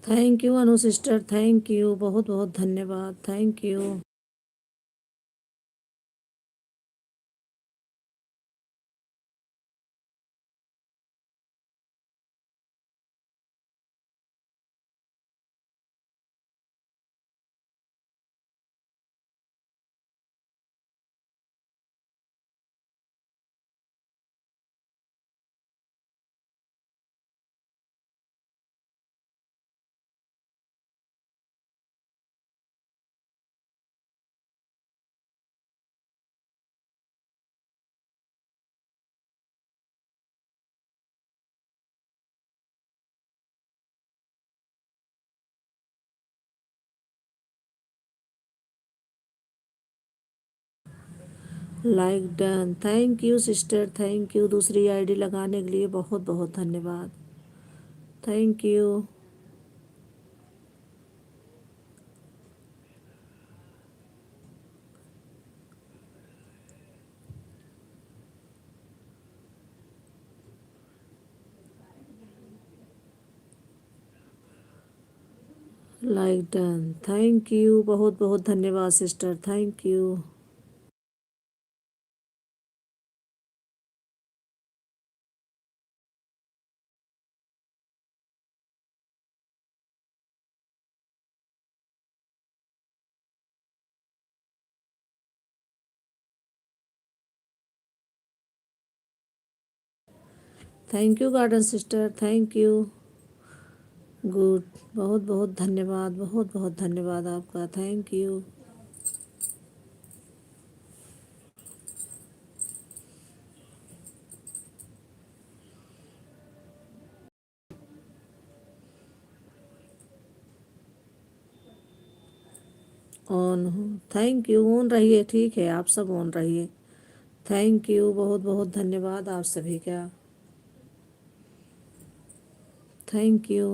Thank you Anu sister, thank you, बहुत बहुत धन्यवाद, thank you. Like done, thank you sister, thank you. दूसरी ID लगाने के लिए बहुत बहुत धन्यवाद, thank you. Like done, thank you, बहुत बहुत धन्यवाद sister, thank you. Thank you garden sister, thank you. Good, बहुत बहुत धन्यवाद, बहुत बहुत धन्यवाद आपका, थैंक यू। ऑन हूँ, थैंक यू। ऑन रहिए, ठीक है, आप सब ऑन रहिए। थैंक यू, बहुत बहुत धन्यवाद आप सभी का, thank you.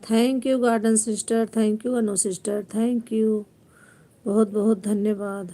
Thank you garden sister, thank you Anu sister, thank you, बहुत बहुत धन्यवाद।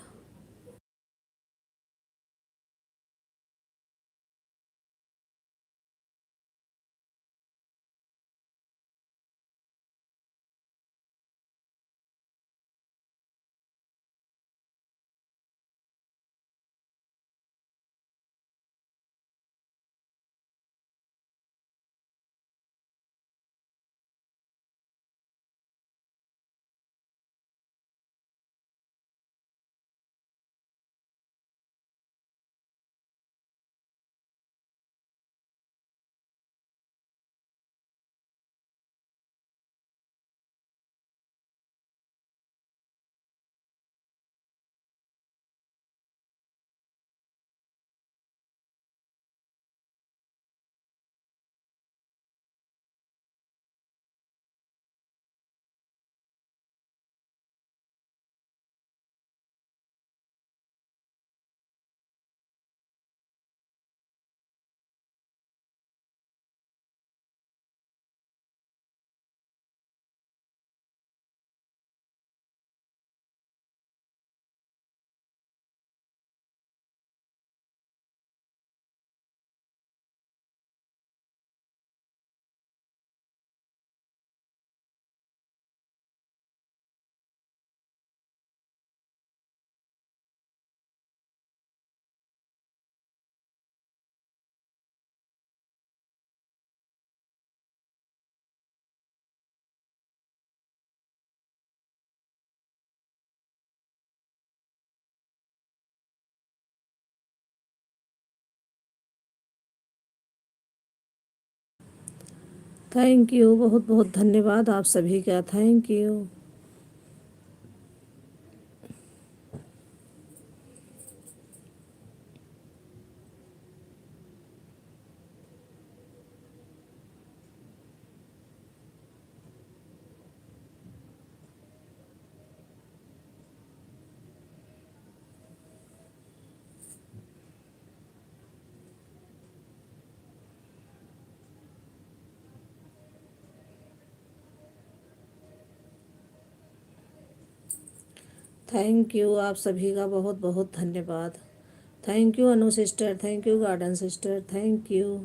थैंक यू, बहुत बहुत धन्यवाद आप सभी का, थैंक यू। थैंक यू आप सभी का, बहुत बहुत धन्यवाद। Thank you Anu sister, thank you garden sister, thank you.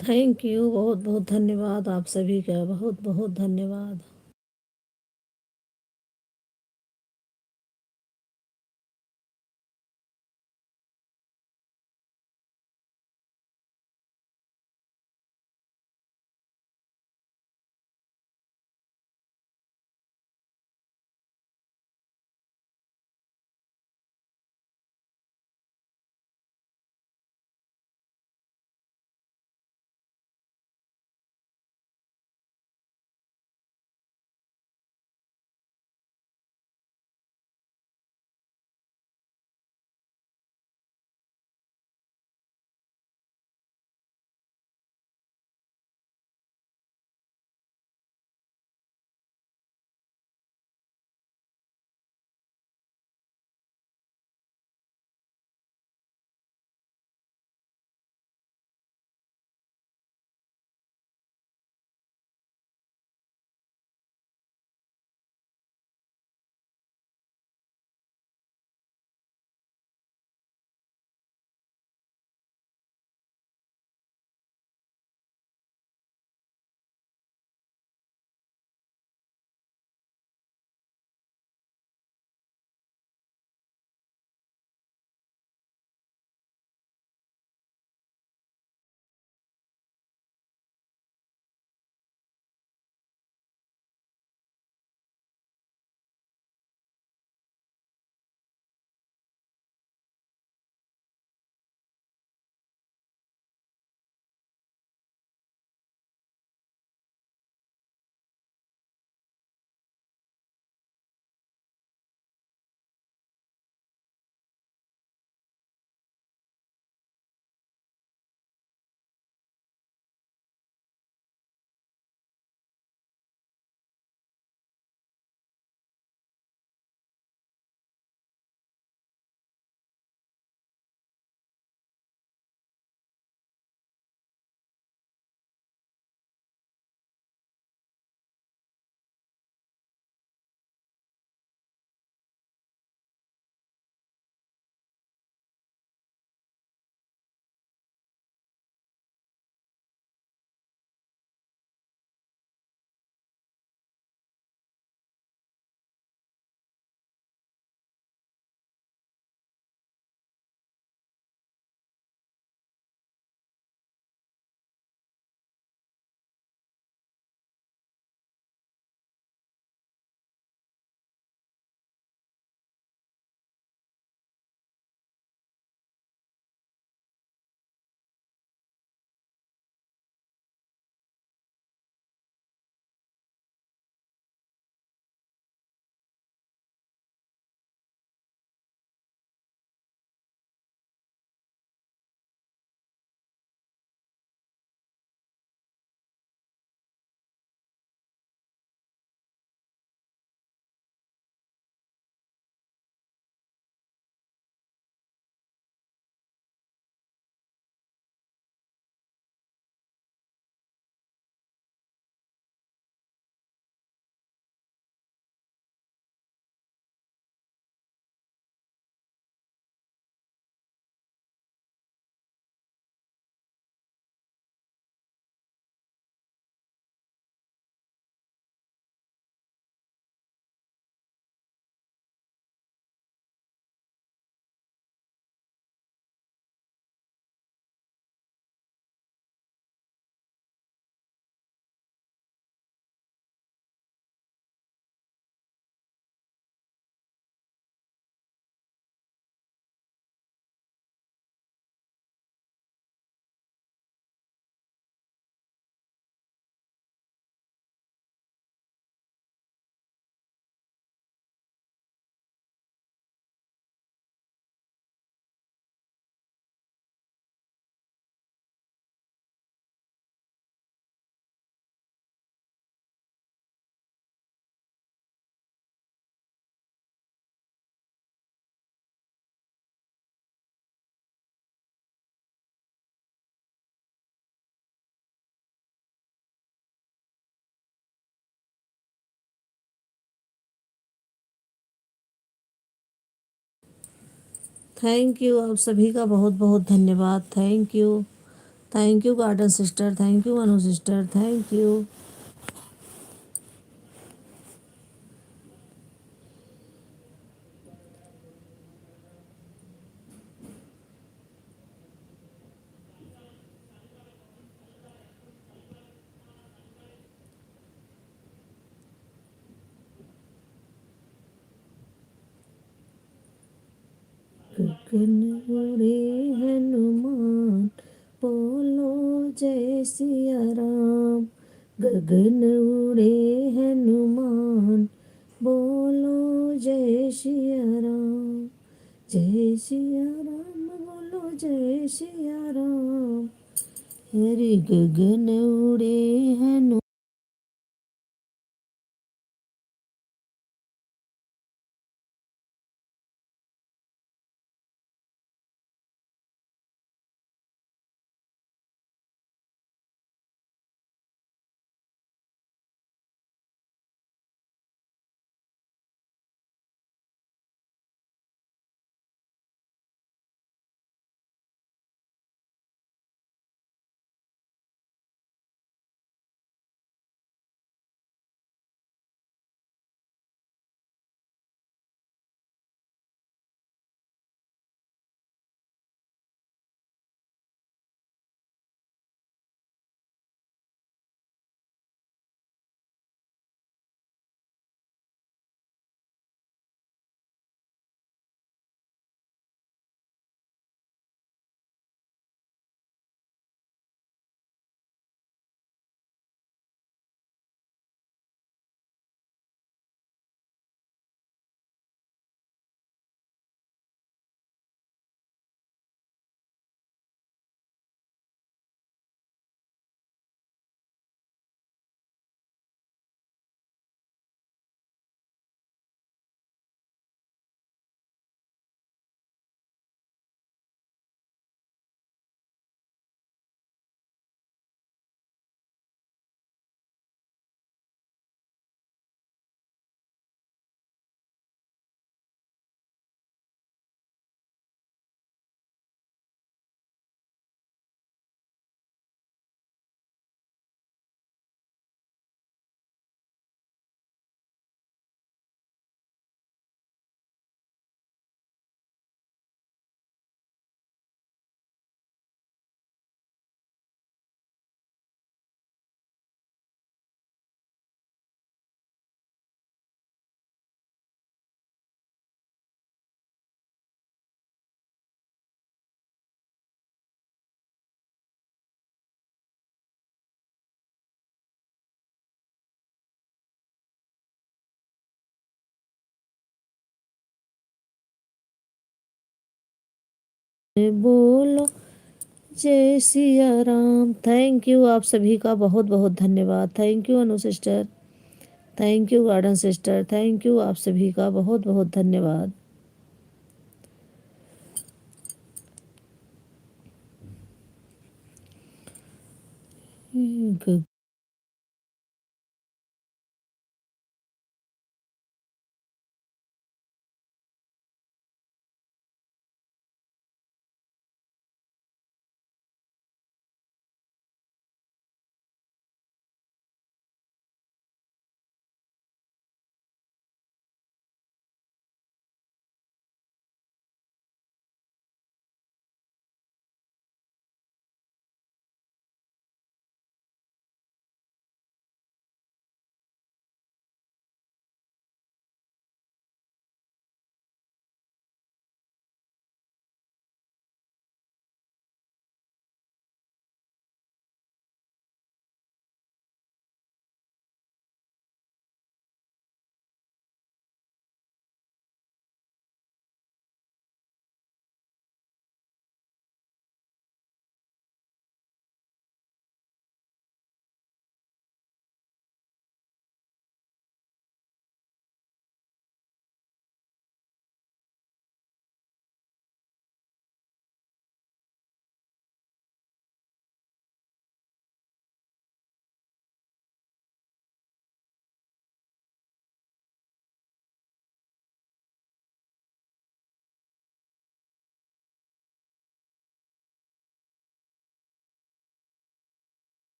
Thank you, बहुत बहुत धन्यवाद आप सभी का, बहुत बहुत धन्यवाद। थैंक यू, आप सभी का बहुत बहुत धन्यवाद। Thank you garden sister, thank you Anu sister, thank you. गगन उड़े हनुमान, बोलो जय सिया राम। गगन उड़े हनुमान, बोलो जय सिया राम। जय सिया राम बोलो जय सिया राम। हरे गगन उड़े हनु बोलो जय सिया राम। थैंक यू, आप सभी का बहुत बहुत धन्यवाद। Thank you Anu sister, thank you garden sister, thank you, आप सभी का बहुत बहुत धन्यवाद।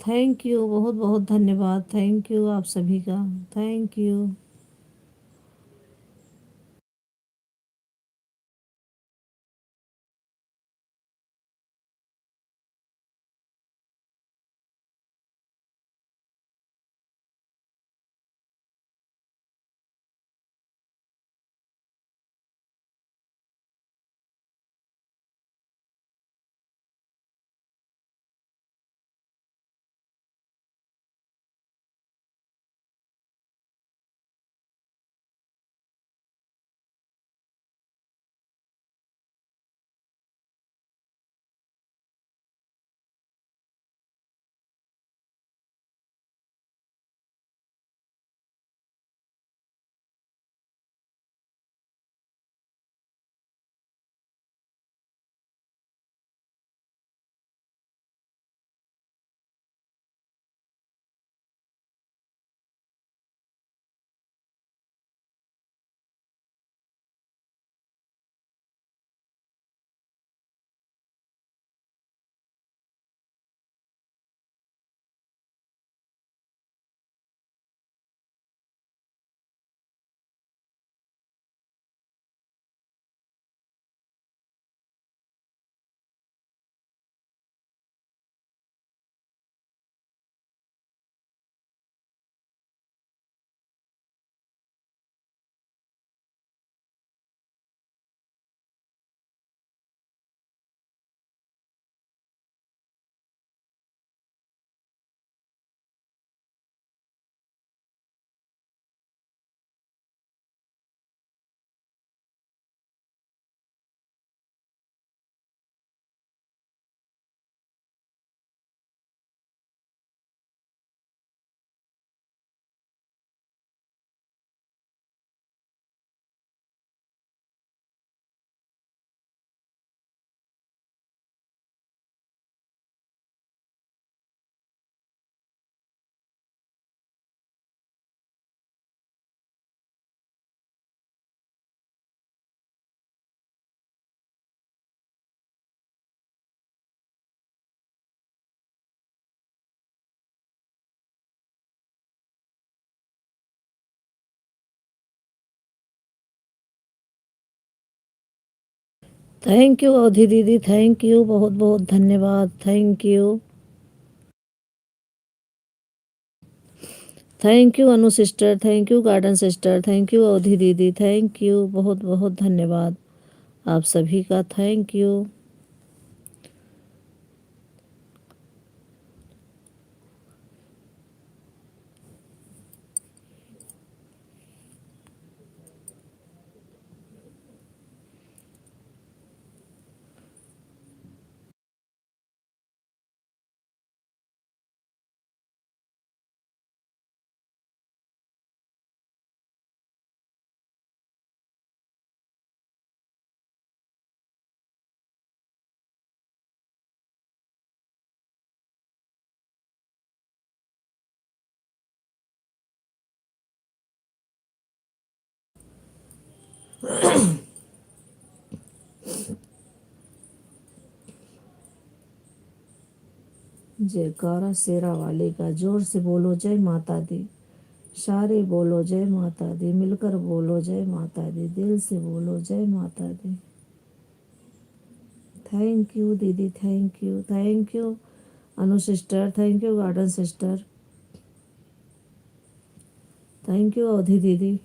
थैंक यू, बहुत बहुत धन्यवाद। थैंक यू आप सभी का। Thank you. Thank you Avadhi दीदी। थैंक यू, बहुत बहुत धन्यवाद। Thank you. Thank you Anu sister. Thank you garden sister. Thank you Avadhi दीदी। थैंक यू, बहुत बहुत धन्यवाद आप सभी का। Thank you. जयकारा शेरा वाले का, जोर से बोलो जय माता दी। सारे बोलो जय माता दी, मिलकर बोलो जय माता दी, दिल से बोलो जय माता दी। थैंक यू दीदी। Thank you. Thank you Anu sister. Thank you garden sister. Thank you Avadhi दीदी।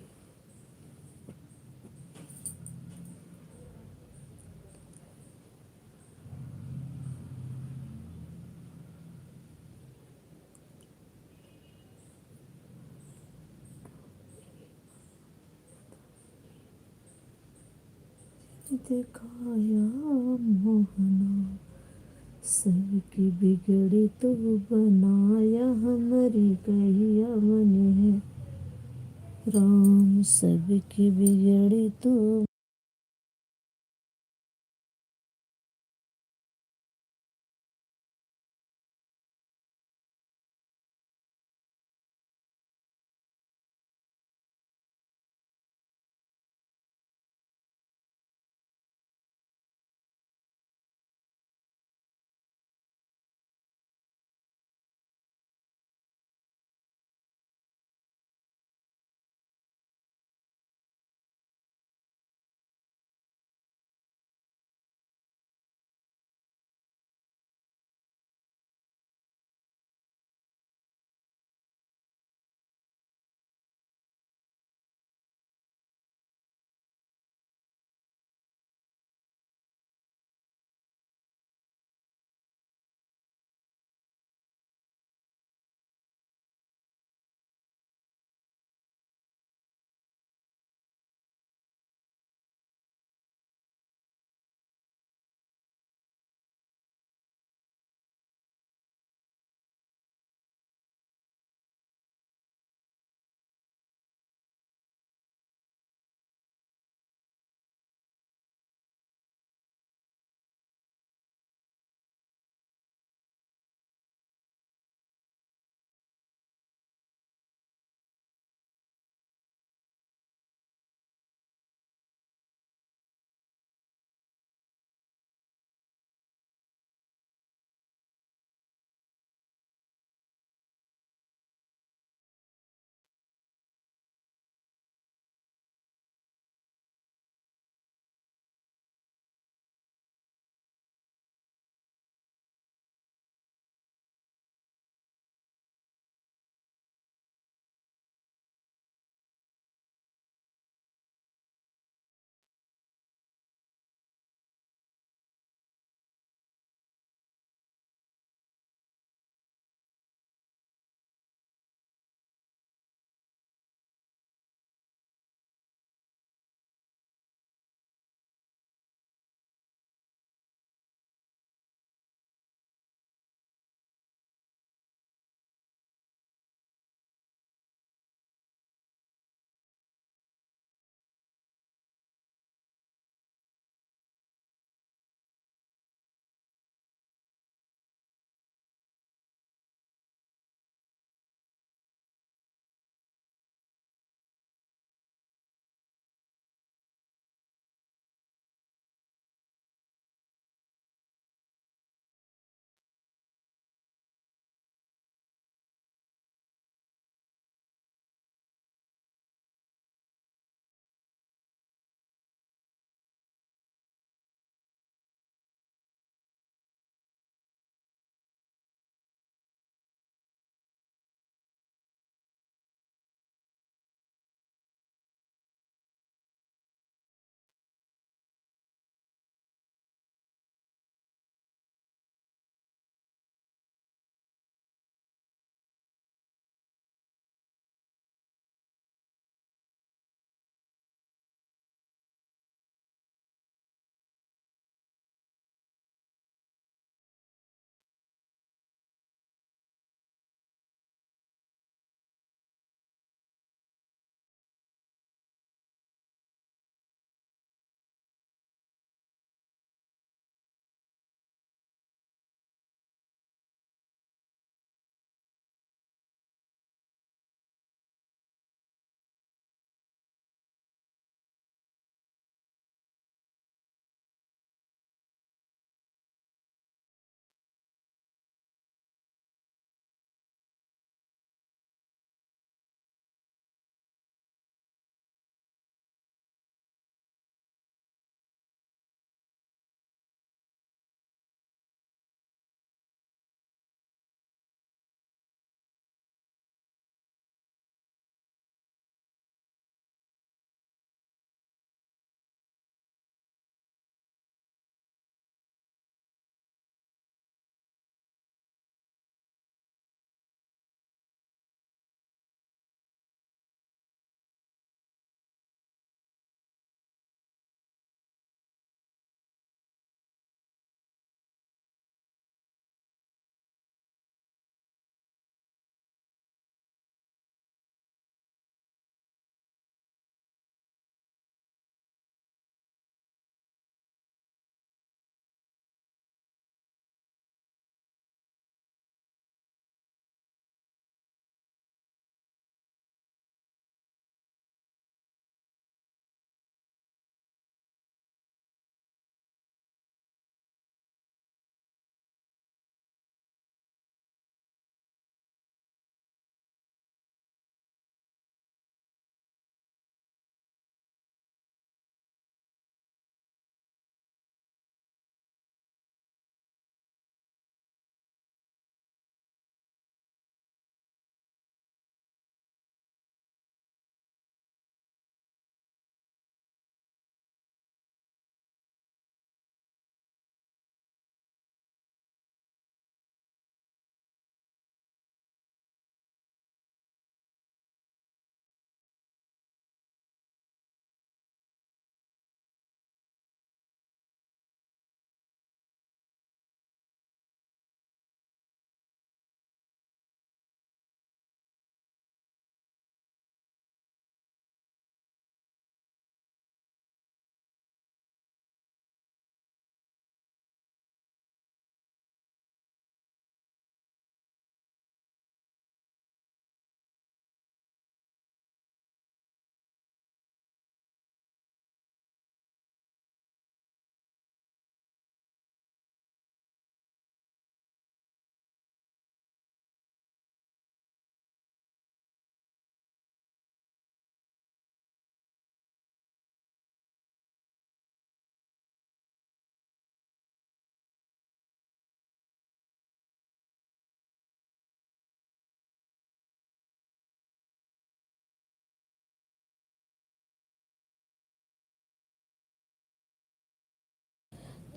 दिखाया मोहना सबकी बिगड़ी तू बनाया, हमारी कहिया मन है राम सबकी बिगड़ी तू।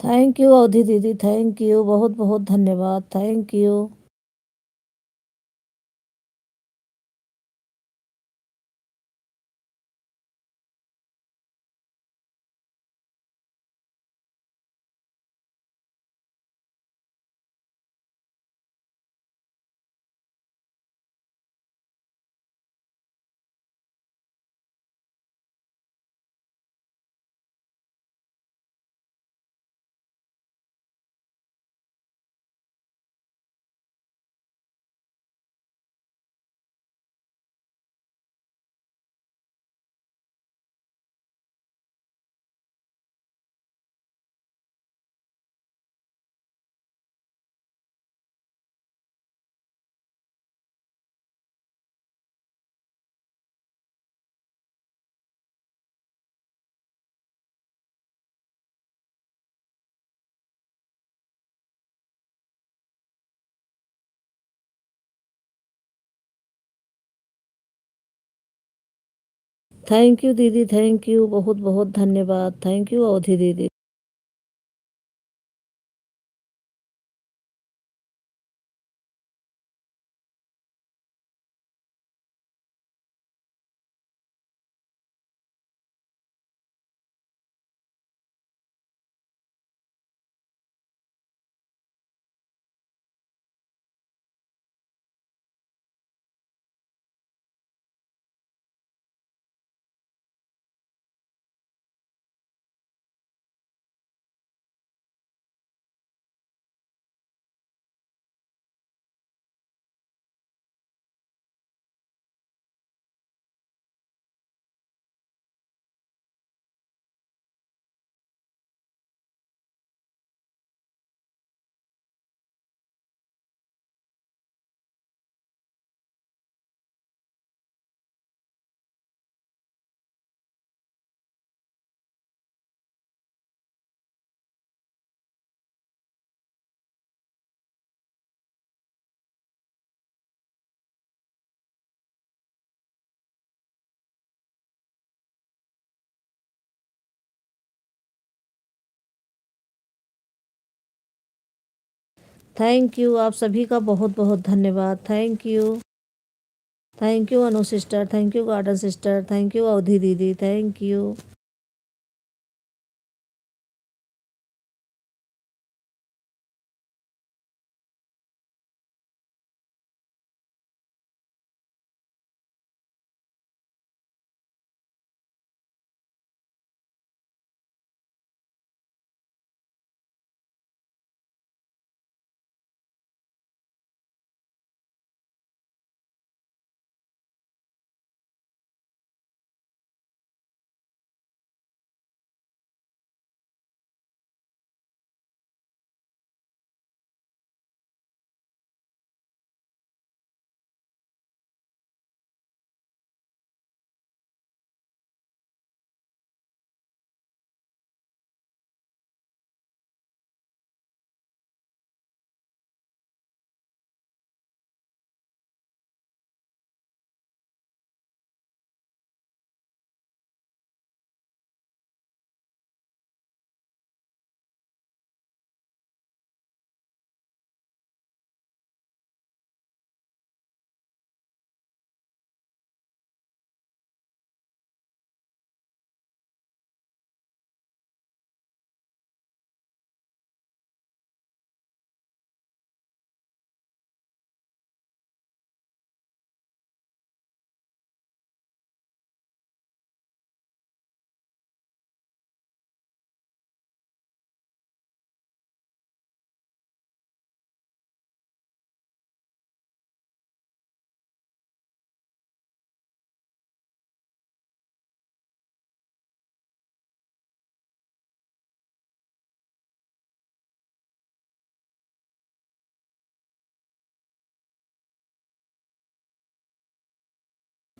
थैंक यू अवधि दीदी, थैंक यू, बहुत बहुत धन्यवाद, थैंक यू। थैंक यू दीदी, थैंक यू, बहुत बहुत धन्यवाद, थैंक यू अवधि दीदी। थैंक यू, आप सभी का बहुत बहुत धन्यवाद, thank you Anu sister, thank you garden sister, thank you Avadhi दीदी, thank you.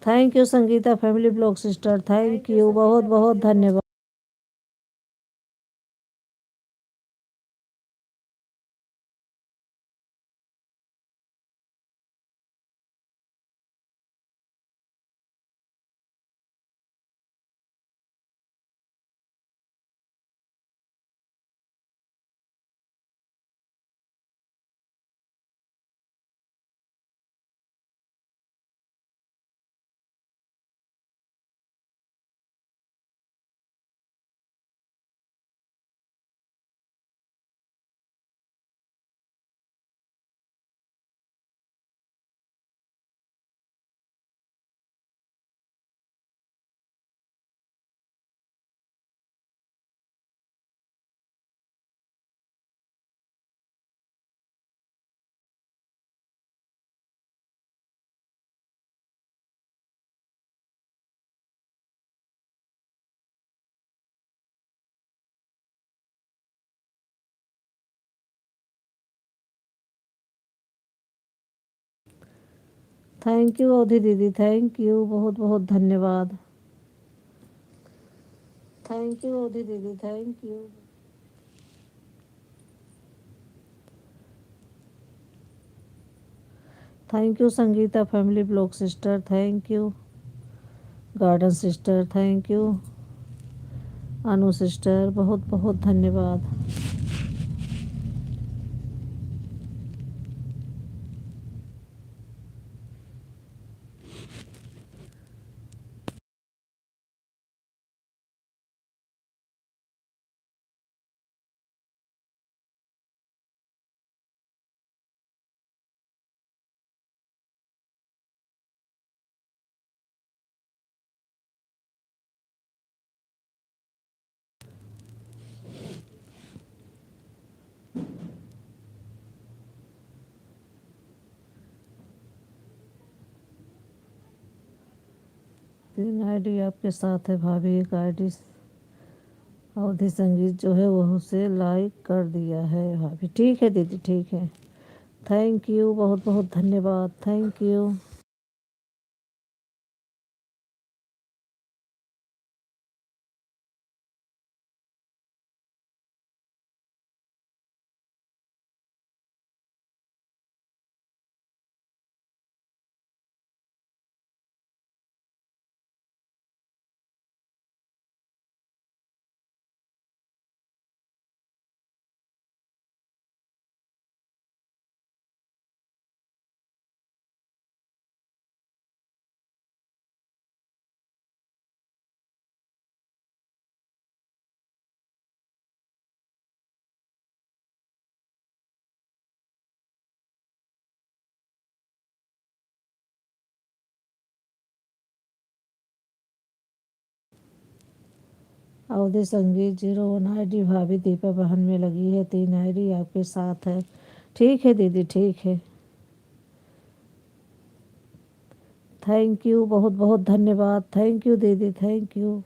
Thank you Sangeeta family blog sister, thank you, बहुत बहुत धन्यवाद। थैंक यू अवधि दीदी, थैंक यू, बहुत बहुत धन्यवाद। थैंक यू अवधि दीदी, thank you. Thank you Sangeeta family blog sister, thank you garden sister, thank you Anu sister, बहुत बहुत धन्यवाद। तीन आईडी आपके साथ है भाभी, एक आईडी अवधि संगीत जो है वो उसे लाइक कर दिया है भाभी। ठीक है दीदी, ठीक है, थैंक यू, बहुत बहुत धन्यवाद, थैंक यू। अवधि संगीत 01 आईडी भाभी दीपा बहन में लगी है, तीन आईडी आपके साथ है। ठीक है दीदी, ठीक है, थैंक यू, बहुत बहुत धन्यवाद, थैंक यू दीदी, थैंक यू।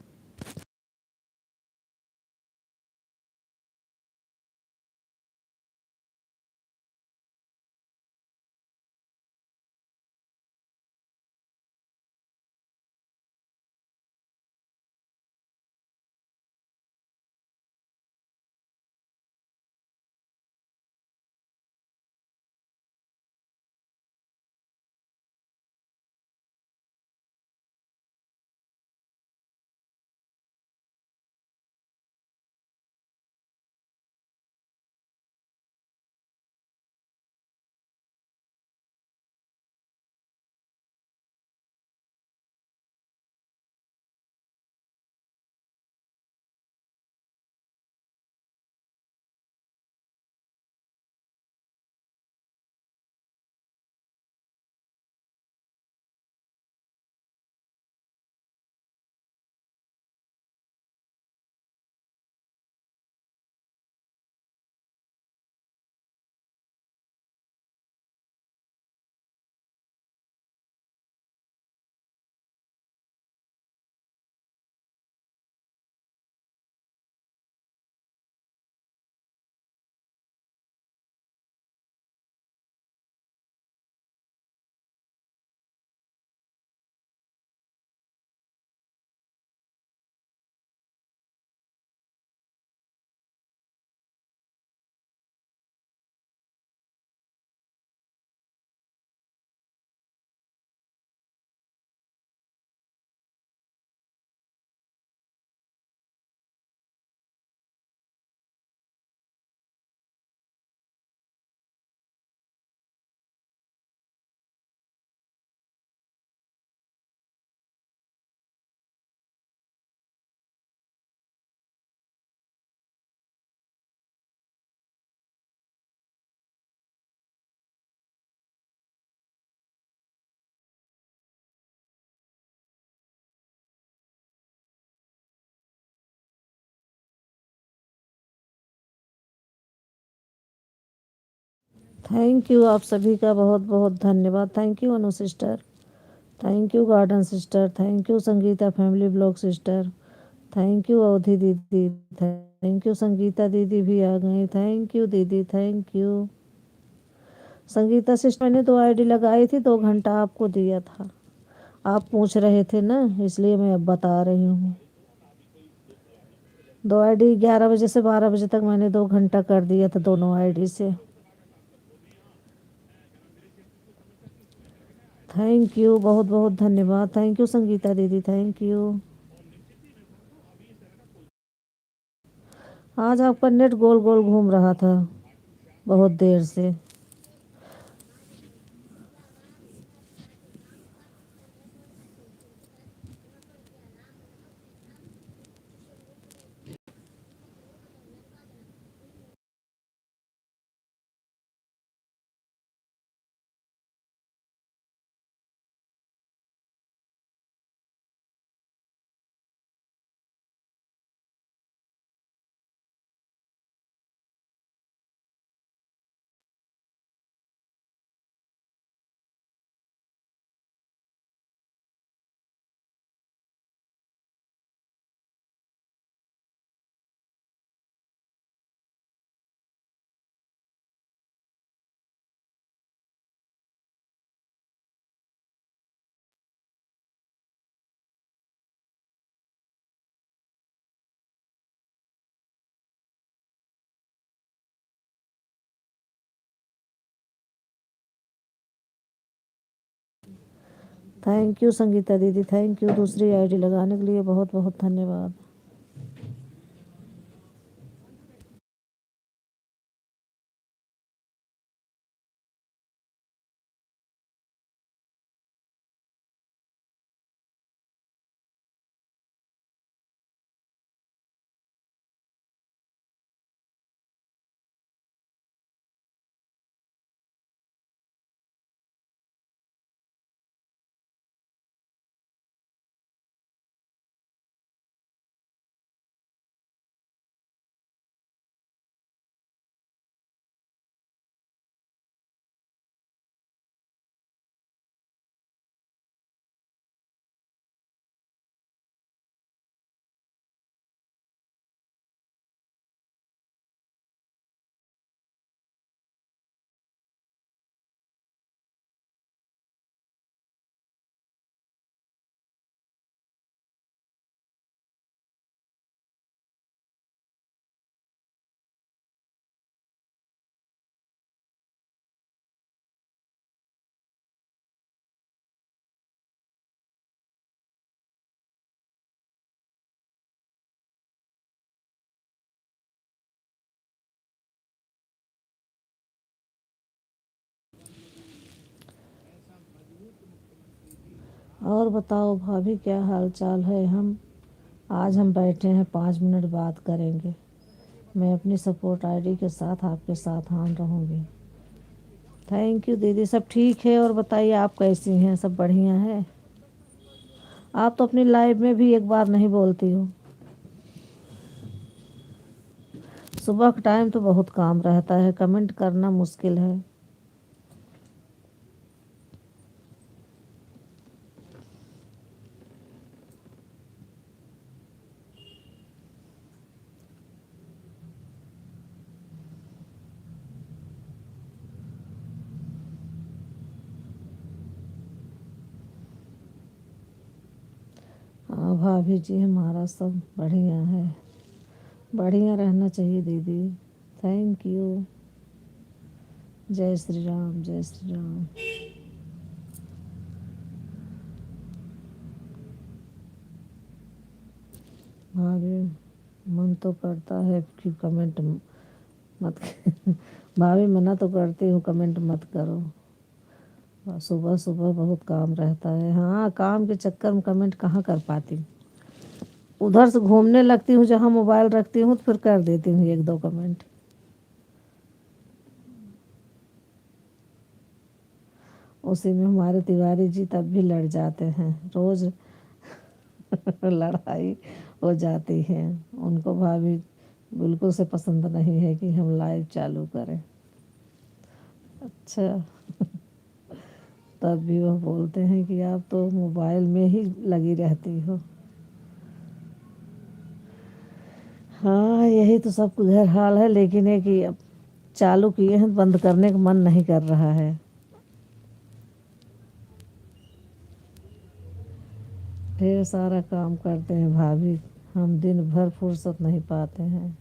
थैंक यू आप सभी का बहुत बहुत धन्यवाद, thank you Anu sister, thank you garden sister, thank you Sangeeta family blog sister, thank you Avadhi दीदी, थैंक यू संगीता दीदी भी आ गई, थैंक यू दीदी, थैंक यू। संगीता सिस्टर मैंने 2 आईडी लगाई थी, 2 घंटा आपको दिया था। आप पूछ रहे थे ना, इसलिए मैं अब बता रही हूँ। 2 आईडी 11 बजे से 12 बजे तक मैंने 2 घंटा कर दिया था दोनों आईडी से। थैंक यू, बहुत बहुत धन्यवाद। थैंक यू संगीता दीदी, थैंक यू। आज आपका नेट गोल गोल घूम रहा था बहुत देर से। थैंक यू संगीता दीदी, थैंक यू। दूसरी आईडी लगाने के लिए बहुत बहुत धन्यवाद। और बताओ भाभी, क्या हाल चाल है? आज हम बैठे हैं, 5 मिनट बात करेंगे। मैं अपनी सपोर्ट आईडी के साथ आपके साथ हाँ रहूँगी। थैंक यू दीदी, सब ठीक है। और बताइए आप कैसी हैं? सब बढ़िया है? आप तो अपनी लाइफ में भी एक बार नहीं बोलती हो। सुबह का टाइम तो बहुत काम रहता है, कमेंट करना मुश्किल है। हाँ भाभी जी, हमारा सब बढ़िया है। बढ़िया रहना चाहिए दीदी। Thank you. जय श्री राम, जय श्री राम। भाभी, मन तो करता है कि कमेंट मत भाभी, मना तो करती हूँ कमेंट मत करो। सुबह सुबह बहुत काम रहता है। हाँ, काम के चक्कर में कमेंट कहाँ कर पाती हूँ। उधर से घूमने लगती हूँ, जहाँ मोबाइल रखती हूँ तो फिर कर देती हूँ 1-2 कमेंट। उसी में हमारे तिवारी जी तब भी लड़ जाते हैं, रोज लड़ाई हो जाती है। उनको भाभी बिल्कुल से पसंद नहीं है कि हम लाइव चालू करें। अच्छा, तब भी वह बोलते हैं कि आप तो मोबाइल में ही लगी रहती हो। हाँ, यही तो सब घर हाल है, लेकिन है कि अब चालू किए हैं, बंद करने का मन नहीं कर रहा है। ढेर सारा काम करते हैं भाभी, हम दिन भर फुर्सत नहीं पाते हैं।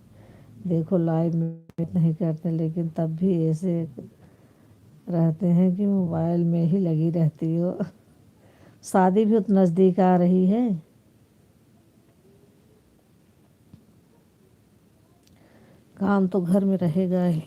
देखो लाइव में नहीं करते, लेकिन तब भी ऐसे रहते हैं कि मोबाइल में ही लगी रहती हो। शादी भी तो नज़दीक आ रही है। काम तो घर में रहेगा ही।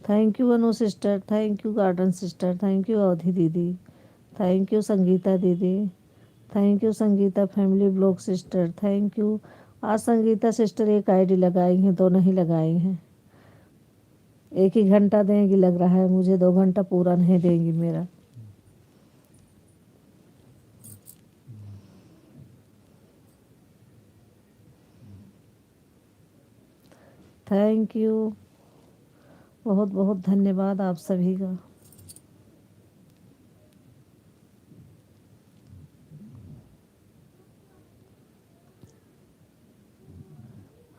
Thank you Anu sister, thank you garden sister, thank you Avadhi दीदी, थैंक यू संगीता दीदी, thank you Sangeeta family blog sister, thank you. आज संगीता सिस्टर एक आईडी लगाई हैं, दो नहीं लगाई हैं। एक ही घंटा देंगी लग रहा है मुझे, 2 घंटा पूरा नहीं देंगी मेरा। थैंक यू, बहुत बहुत धन्यवाद आप सभी का।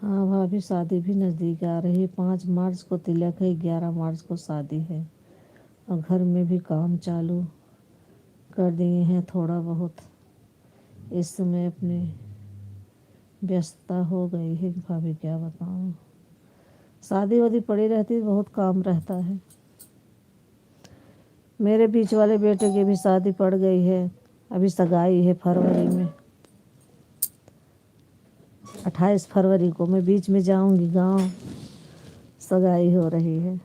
हाँ भाभी, शादी भी नज़दीक आ रही। 5 मार्च को तिलक है, 11 मार्च को शादी है, और घर में भी काम चालू कर दिए हैं थोड़ा बहुत। इस समय अपनी व्यस्तता हो गई है भाभी, क्या बताऊँ। शादी वादी पड़ी रहती है, बहुत काम रहता है। मेरे बीच वाले बेटे की भी शादी पड़ गई है, अभी सगाई है फरवरी में, 28 फरवरी को। मैं बीच में जाऊंगी गांव, सगाई हो रही है।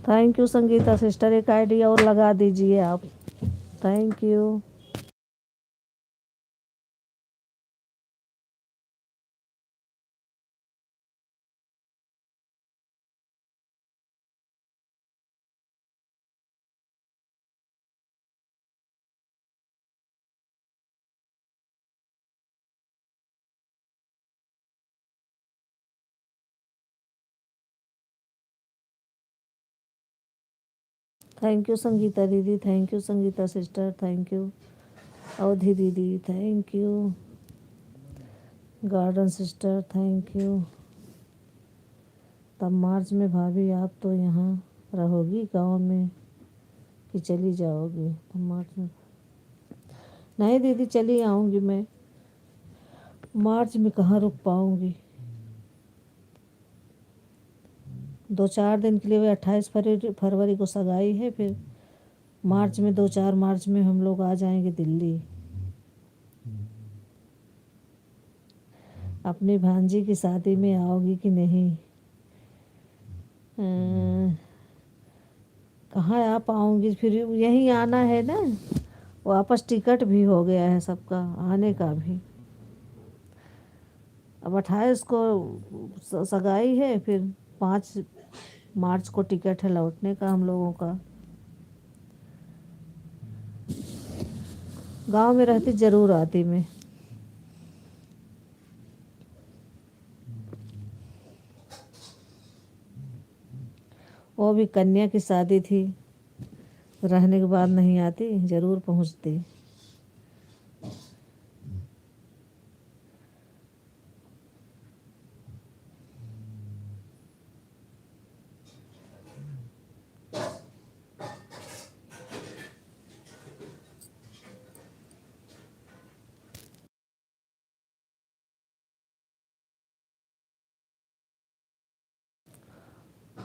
थैंक यू संगीता सिस्टर, एक आईडी और लगा दीजिए आप। Thank you. Thank you Sangeeta दीदी, thank you Sangeeta sister, thank you Avadhi दीदी, thank you garden sister, thank you. तब मार्च में भाभी आप तो यहाँ रहोगी गांव में कि चली जाओगी? तब मार्च में नहीं दीदी, चली आऊँगी मैं। मार्च में कहाँ रुक पाऊँगी। 2-4 दिन के लिए, वे 28 फरवरी को सगाई है, फिर मार्च में 2-4 मार्च में हम लोग आ जाएंगे दिल्ली। अपनी भांजी की शादी में आओगी कि नहीं? कहाँ आ पाऊँगी, फिर यहीं आना है ना। वापस टिकट भी हो गया है सबका, आने का भी। अब 28 को सगाई है, फिर 5 मार्च को टिकट है लौटने का हम लोगों का। गांव में रहती ज़रूर आती मैं। वो भी कन्या की शादी थी, रहने के बाद नहीं आती, ज़रूर पहुंचती।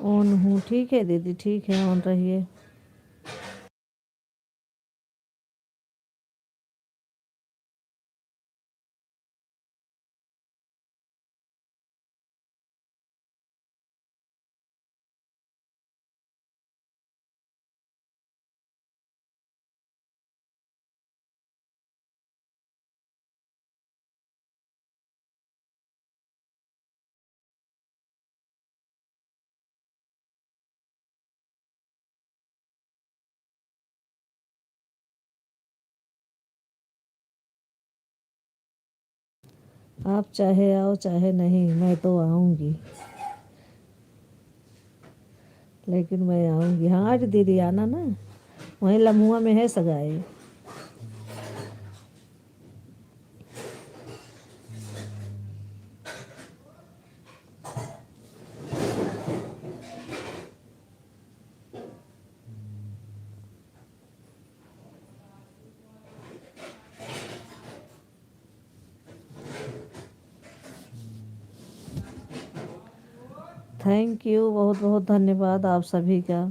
ऑन हूँ। ठीक है दीदी, ठीक है, ऑन रहिए। आप चाहे आओ चाहे नहीं, मैं तो आऊँगी, लेकिन मैं आऊँगी। हाँ आज दीदी आना ना, वहीं लम्हुआ में है सगाई। थैंक यू, बहुत बहुत धन्यवाद आप सभी का।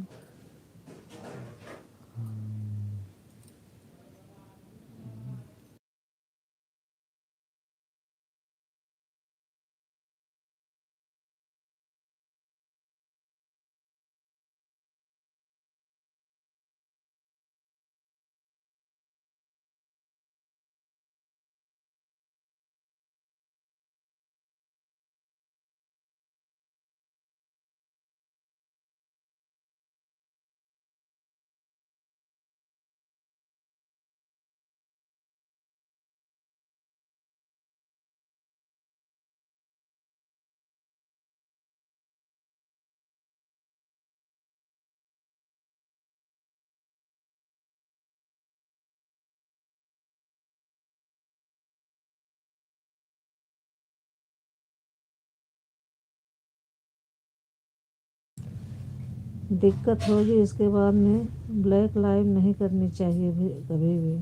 दिक्कत होगी इसके बाद में ब्लैक लाइव नहीं करनी चाहिए भी कभी भी।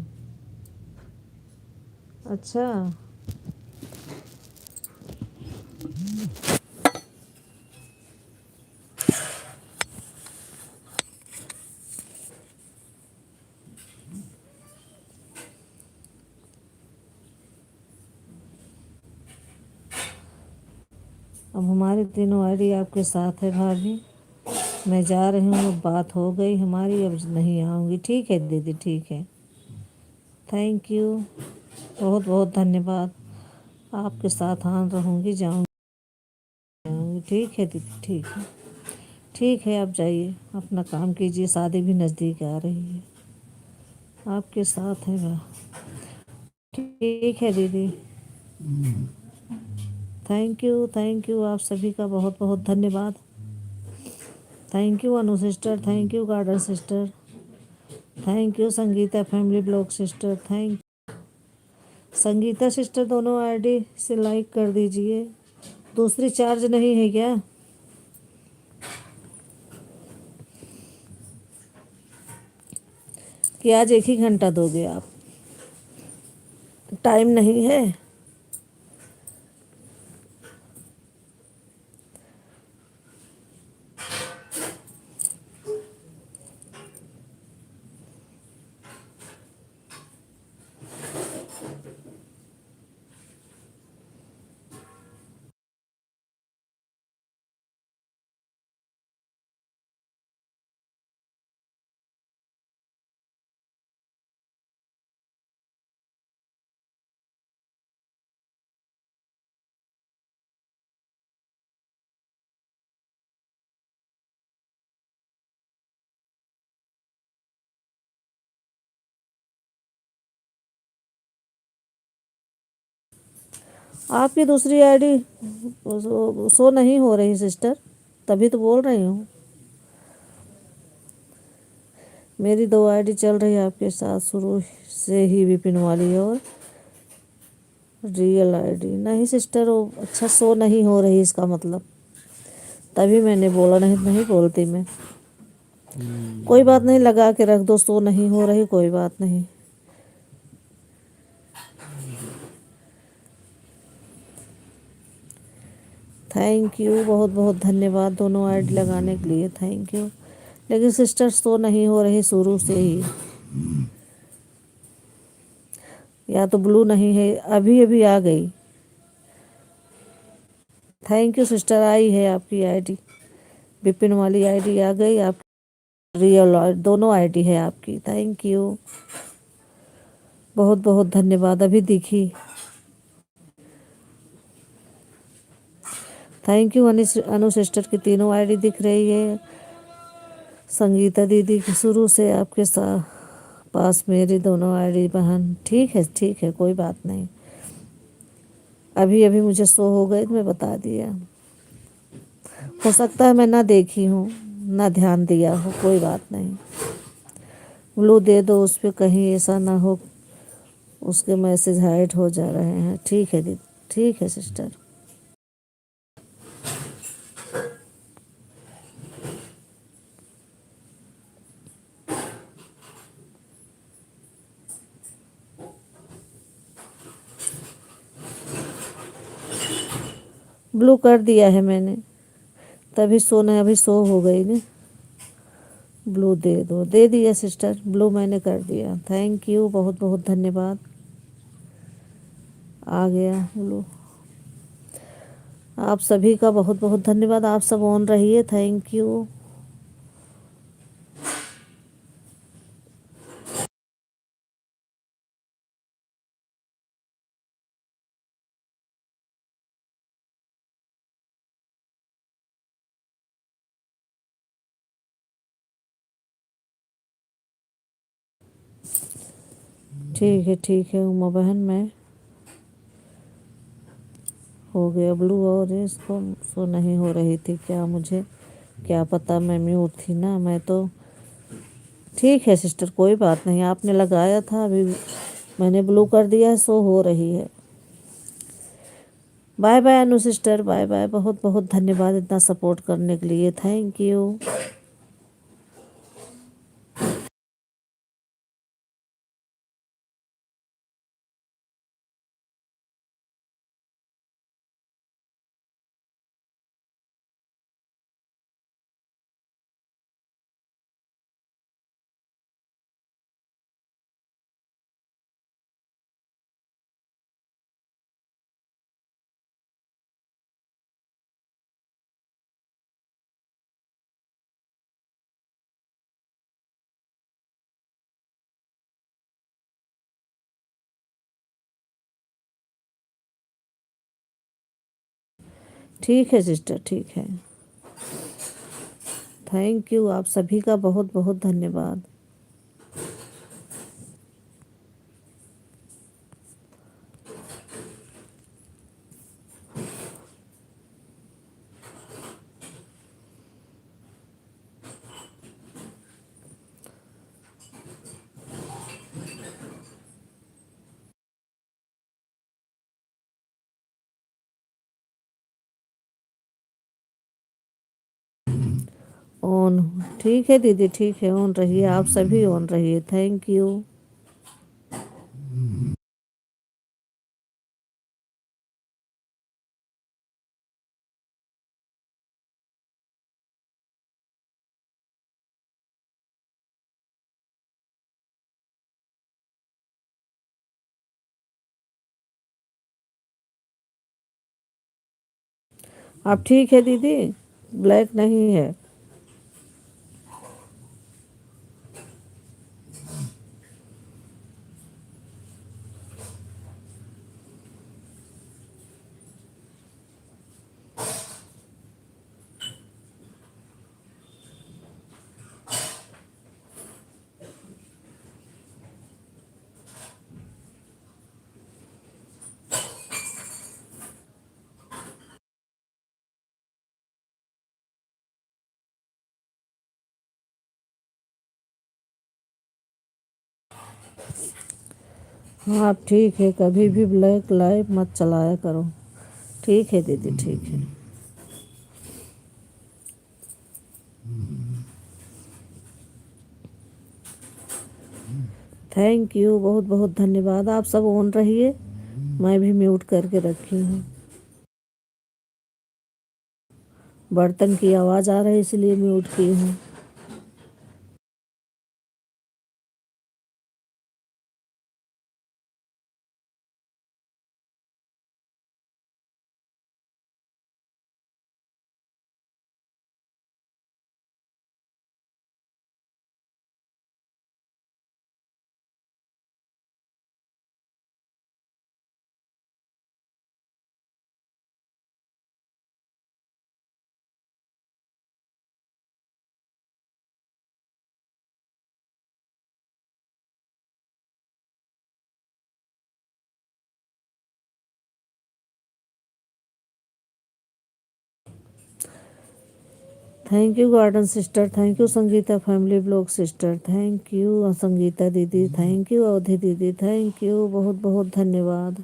अच्छा, अब हमारी तीनों आईडी आपके साथ है भाभी। मैं जा रही हूँ, अब बात हो गई हमारी, अब नहीं आऊँगी। ठीक है दीदी, ठीक है, थैंक यू, बहुत बहुत धन्यवाद। आपके साथ हाँ रहूँगी, जाऊँगी। ठीक है दीदी, ठीक है, ठीक है। आप जाइए, अपना काम कीजिए, शादी भी नज़दीक आ रही है। आपके साथ है वह। ठीक है दीदी, थैंक यू आप सभी का बहुत बहुत धन्यवाद। Thank you Anu sister, thank you garden sister, thank you Sangeeta family blog sister, thank Sangeeta sister. दोनों आईडी से लाइक कर दीजिए। दूसरी चार्ज नहीं है क्या? कि आज एक ही घंटा दोगे आप? टाइम नहीं है? आपकी दूसरी आईडी शो नहीं हो रही सिस्टर, तभी तो बोल रही हूँ। मेरी दो आईडी चल रही है आपके साथ शुरू से ही, विपिन वाली और रियल आईडी। नहीं सिस्टर, वो अच्छा शो नहीं हो रही, इसका मतलब तभी मैंने बोला, नहीं नहीं बोलती मैं। कोई बात नहीं, लगा के रख दो, शो नहीं हो रही, कोई बात नहीं। थैंक यू, बहुत बहुत धन्यवाद दोनों आईडी लगाने के लिए, थैंक यू। लेकिन सिस्टर्स तो नहीं हो रही शुरू से ही, या तो ब्लू नहीं है, अभी अभी आ गई। थैंक यू सिस्टर, आई है आपकी आईडी, विपिन वाली आईडी आ गई आप, रियल दोनों आईडी है आपकी, थैंक यू, बहुत बहुत धन्यवाद, अभी दिखी। थैंक यू अनु सिस्टर की तीनों आईडी दिख रही है। संगीता दीदी की शुरू से आपके साथ पास मेरी दोनों आईडी बहन, ठीक है कोई बात नहीं, अभी अभी मुझे शो हो गए तो मैं बता दिया। हो सकता है मैं ना देखी हूँ, ना ध्यान दिया हो, कोई बात नहीं। ब्लू दे दो उस पर, कहीं ऐसा ना हो उसके मैसेज हाइड हो जा रहे हैं। ठीक है दीदी, ठीक है सिस्टर। ब्लू कर दिया है मैंने, तभी सोना अभी सो हो गई ना। ब्लू दे दो, दे दिया सिस्टर, ब्लू मैंने कर दिया, थैंक यू, बहुत बहुत धन्यवाद। आ गया ब्लू, आप सभी का बहुत बहुत धन्यवाद, आप सब ऑन रहिए, थैंक यू। ठीक है उमा बहन, मैं हो गया ब्लू, और इसको सो नहीं हो रही थी क्या, मुझे क्या पता, मैं म्यूट थी ना मैं तो। ठीक है सिस्टर, कोई बात नहीं, आपने लगाया था, अभी मैंने ब्लू कर दिया है, सो हो रही है। बाय बाय अनु सिस्टर, बाय बाय, बहुत बहुत धन्यवाद इतना सपोर्ट करने के लिए, थैंक यू। ठीक है सिस्टर, ठीक है, थैंक यू, आप सभी का बहुत बहुत धन्यवाद। ऑन, ठीक है दीदी, ठीक है, ऑन रहिए, आप सभी ऑन रहिए, थैंक यू। आप ठीक है दीदी, ब्लैक नहीं है। हाँ आप ठीक है, कभी भी ब्लैक लाइट मत चलाया करो। ठीक है दीदी, ठीक है, थैंक यू, बहुत बहुत धन्यवाद, आप सब ऑन रहिए, मैं भी म्यूट करके रखी हूँ। बर्तन की आवाज़ आ रही है इसलिए मैं उठ की हूँ। Thank you garden sister, thank you Sangeeta family blog sister, thank you Sangeeta दीदी, थैंक यू अवधि दीदी, थैंक यू, बहुत बहुत धन्यवाद।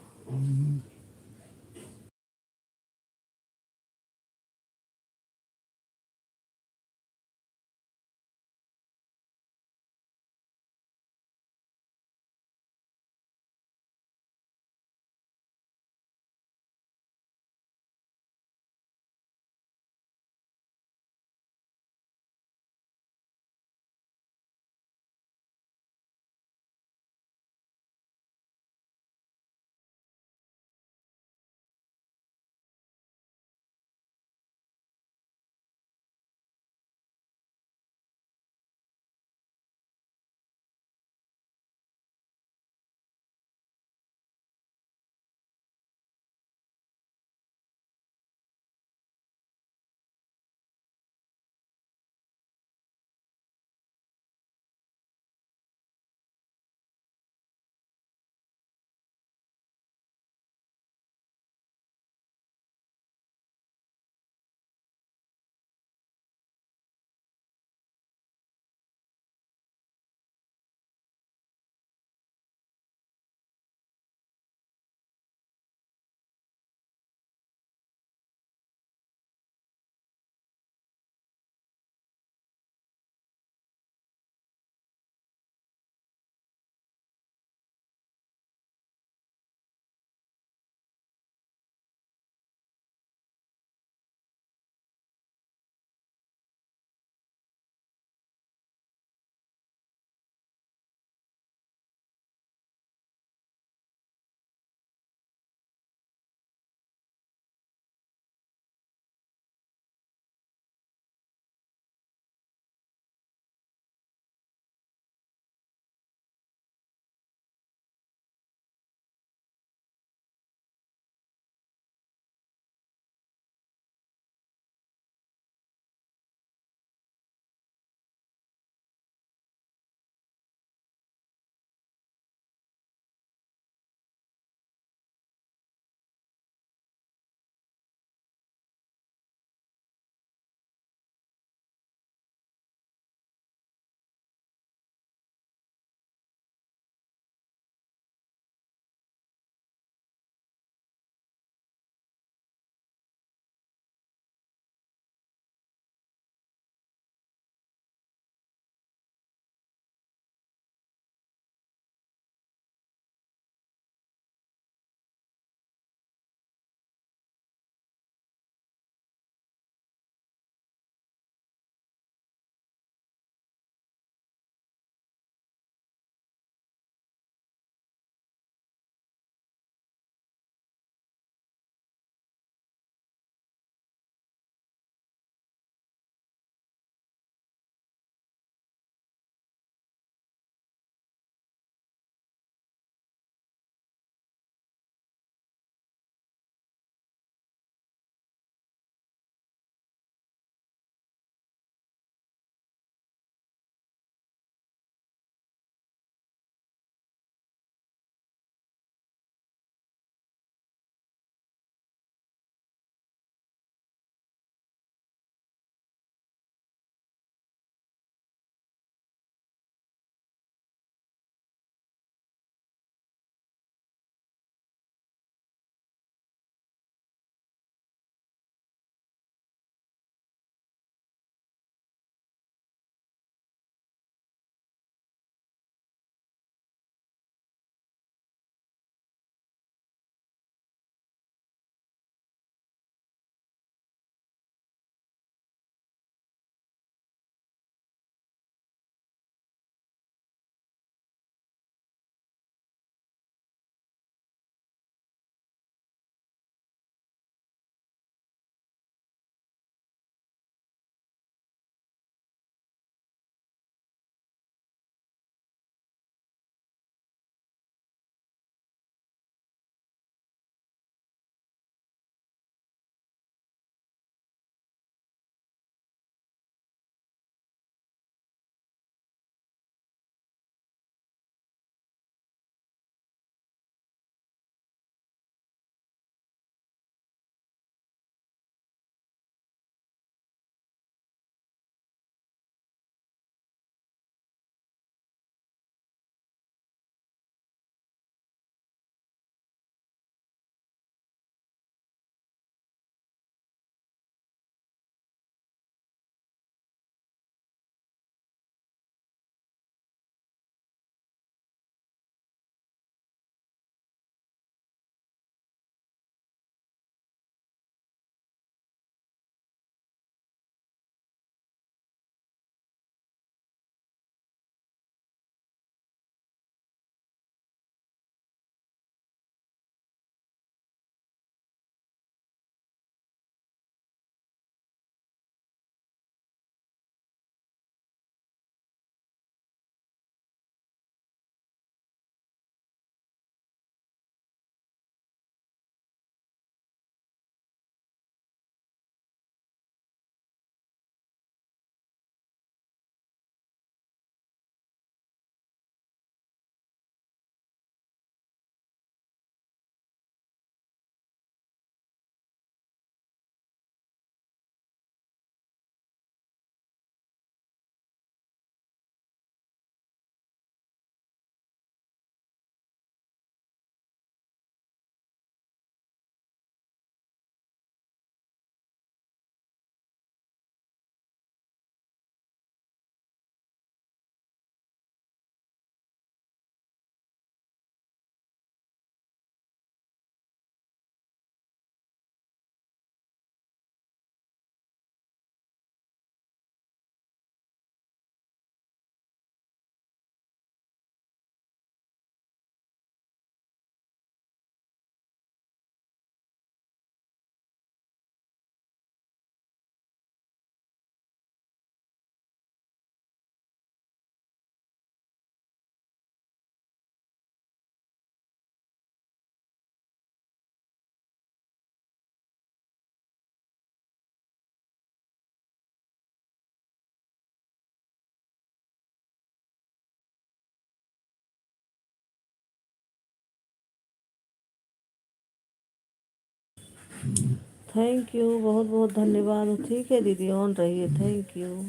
थैंक यू, बहुत बहुत धन्यवाद। ठीक है दीदी, ऑन रहिए। Thank you.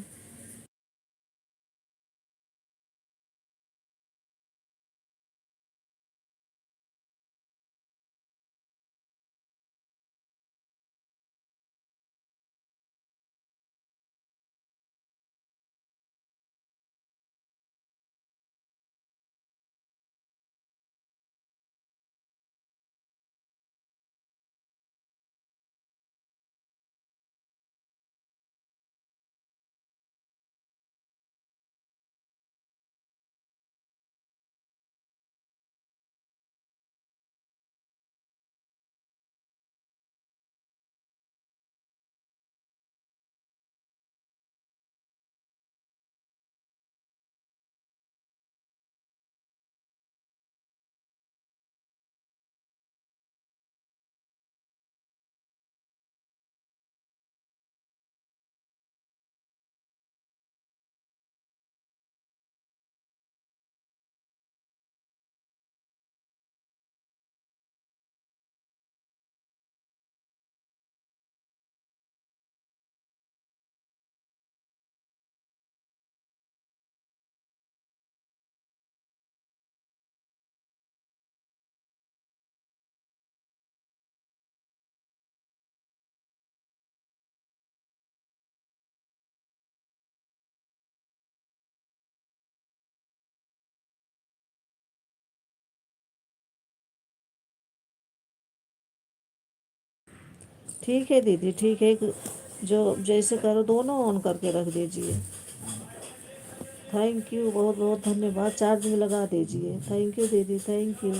ठीक है दीदी, ठीक है। जो जैसे करो, दोनों ऑन करके रख दीजिए। थैंक यू, बहुत बहुत धन्यवाद। चार्ज में लगा दीजिए। थैंक यू दीदी, थैंक यू।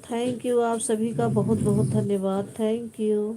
थैंक यू, आप सभी का बहुत बहुत धन्यवाद। Thank you.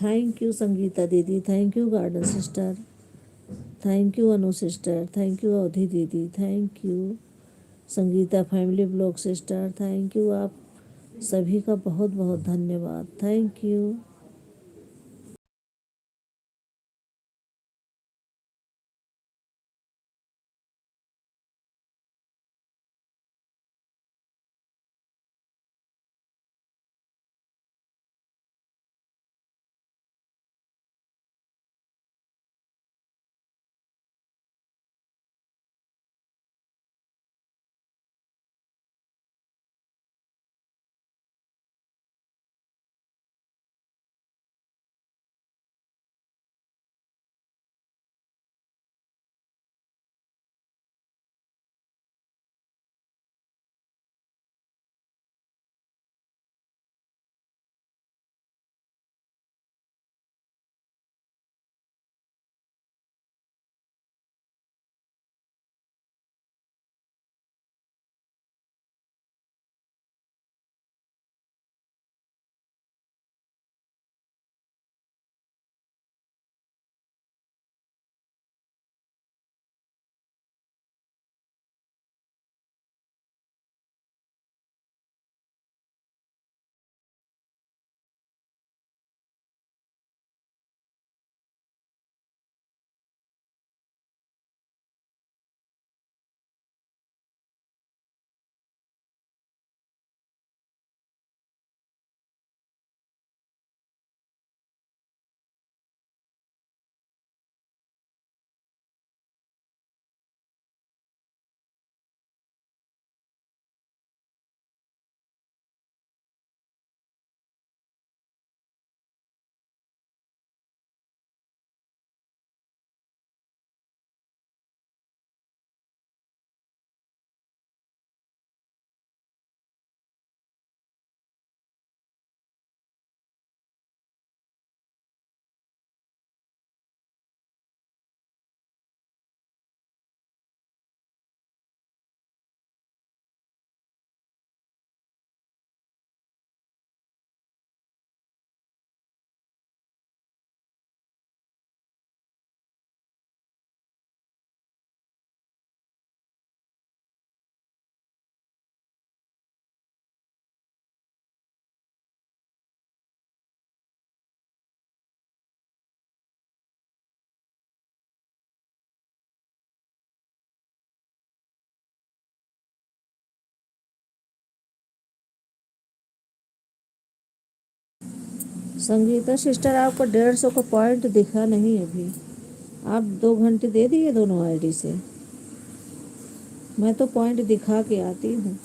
Thank you Sangeeta दीदी, thank you garden sister, thank you Anu sister, thank you Avadhi दीदी, thank you Sangeeta family blog sister, thank you. आप सभी का बहुत बहुत धन्यवाद, थैंक यू। संगीता सिस्टर, आपको 150 का पॉइंट दिखा नहीं अभी। आप 2 घंटे दे दिए दोनों आईडी से। मैं तो पॉइंट दिखा के आती हूँ।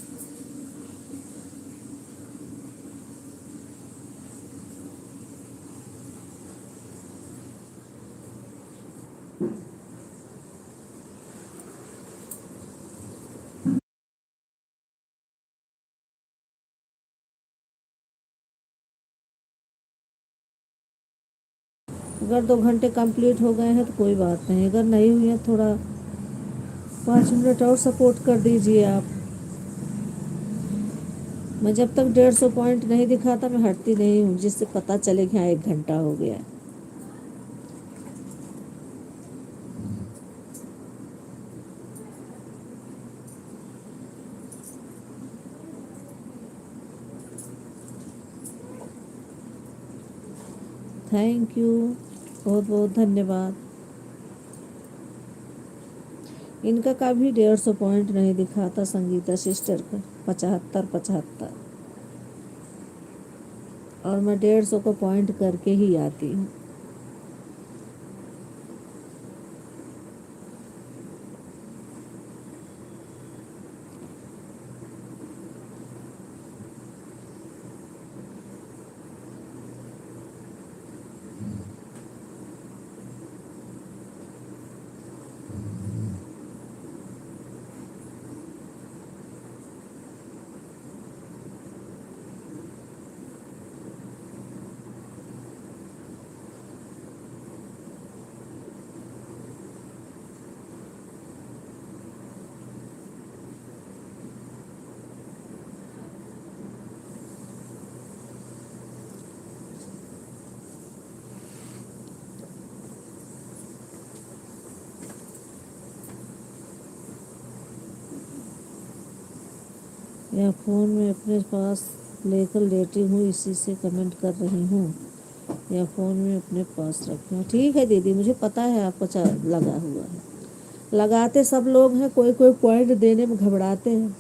अगर 2 घंटे कंप्लीट हो गए हैं तो कोई बात नहीं, अगर नहीं हुई है थोड़ा 5 मिनट और सपोर्ट कर दीजिए आप। मैं जब तक 150 पॉइंट नहीं दिखाता मैं हटती नहीं हूँ, जिससे पता चले कि हाँ 1 घंटा हो गया। थैंक यू, बहुत बहुत धन्यवाद। इनका का भी 150 पॉइंट नहीं दिखाता संगीता सिस्टर का, 75 और मैं 150 को पॉइंट करके ही आती हूँ। या फ़ोन में अपने पास लेकर लेटी हूँ, इसी से कमेंट कर रही हूँ, या फ़ोन में अपने पास रखी हूँ। ठीक है दीदी, मुझे पता है आपका लगा हुआ है। लगाते सब लोग हैं, कोई कोई पॉइंट देने में घबराते हैं,